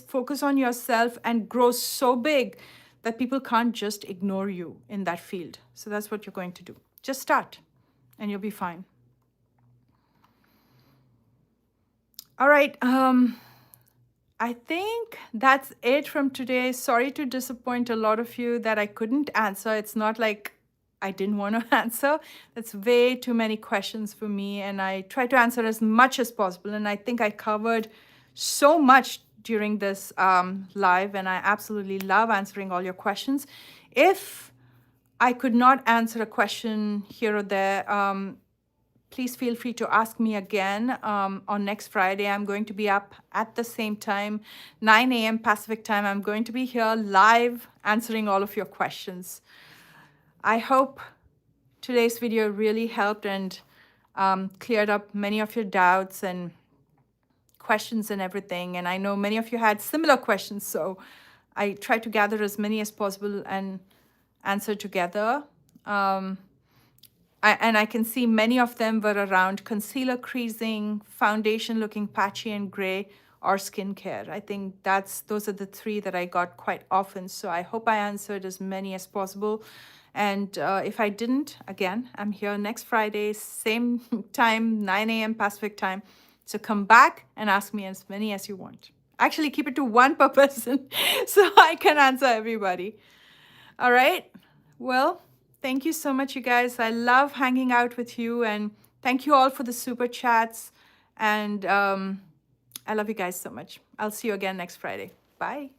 focus on yourself and grow so big that people can't just ignore you in that field. So that's what you're going to do. Just start and you'll be fine. All right. I think that's it from today. Sorry to disappoint a lot of you that I couldn't answer. It's not like I didn't want to answer. That's way too many questions for me, and I try to answer as much as possible. And I think I covered so much during this live, and I absolutely love answering all your questions. If I could not answer a question here or there, please feel free to ask me again on next Friday. I'm going to be up at the same time, 9 a.m. Pacific time. I'm going to be here live answering all of your questions. I hope today's video really helped and cleared up many of your doubts and questions and everything. And I know many of you had similar questions, so I tried to gather as many as possible and answer together. I can see many of them were around concealer creasing, foundation looking patchy and gray, or skincare. I think those are the 3 that I got quite often. So I hope I answered as many as possible. And if I didn't, again, I'm here next Friday, same time, 9 a.m. Pacific time. So come back and ask me as many as you want. Actually, keep it to 1 per person so I can answer everybody. All right. Well, thank you so much, you guys. I love hanging out with you. And thank you all for the super chats. And I love you guys so much. I'll see you again next Friday. Bye.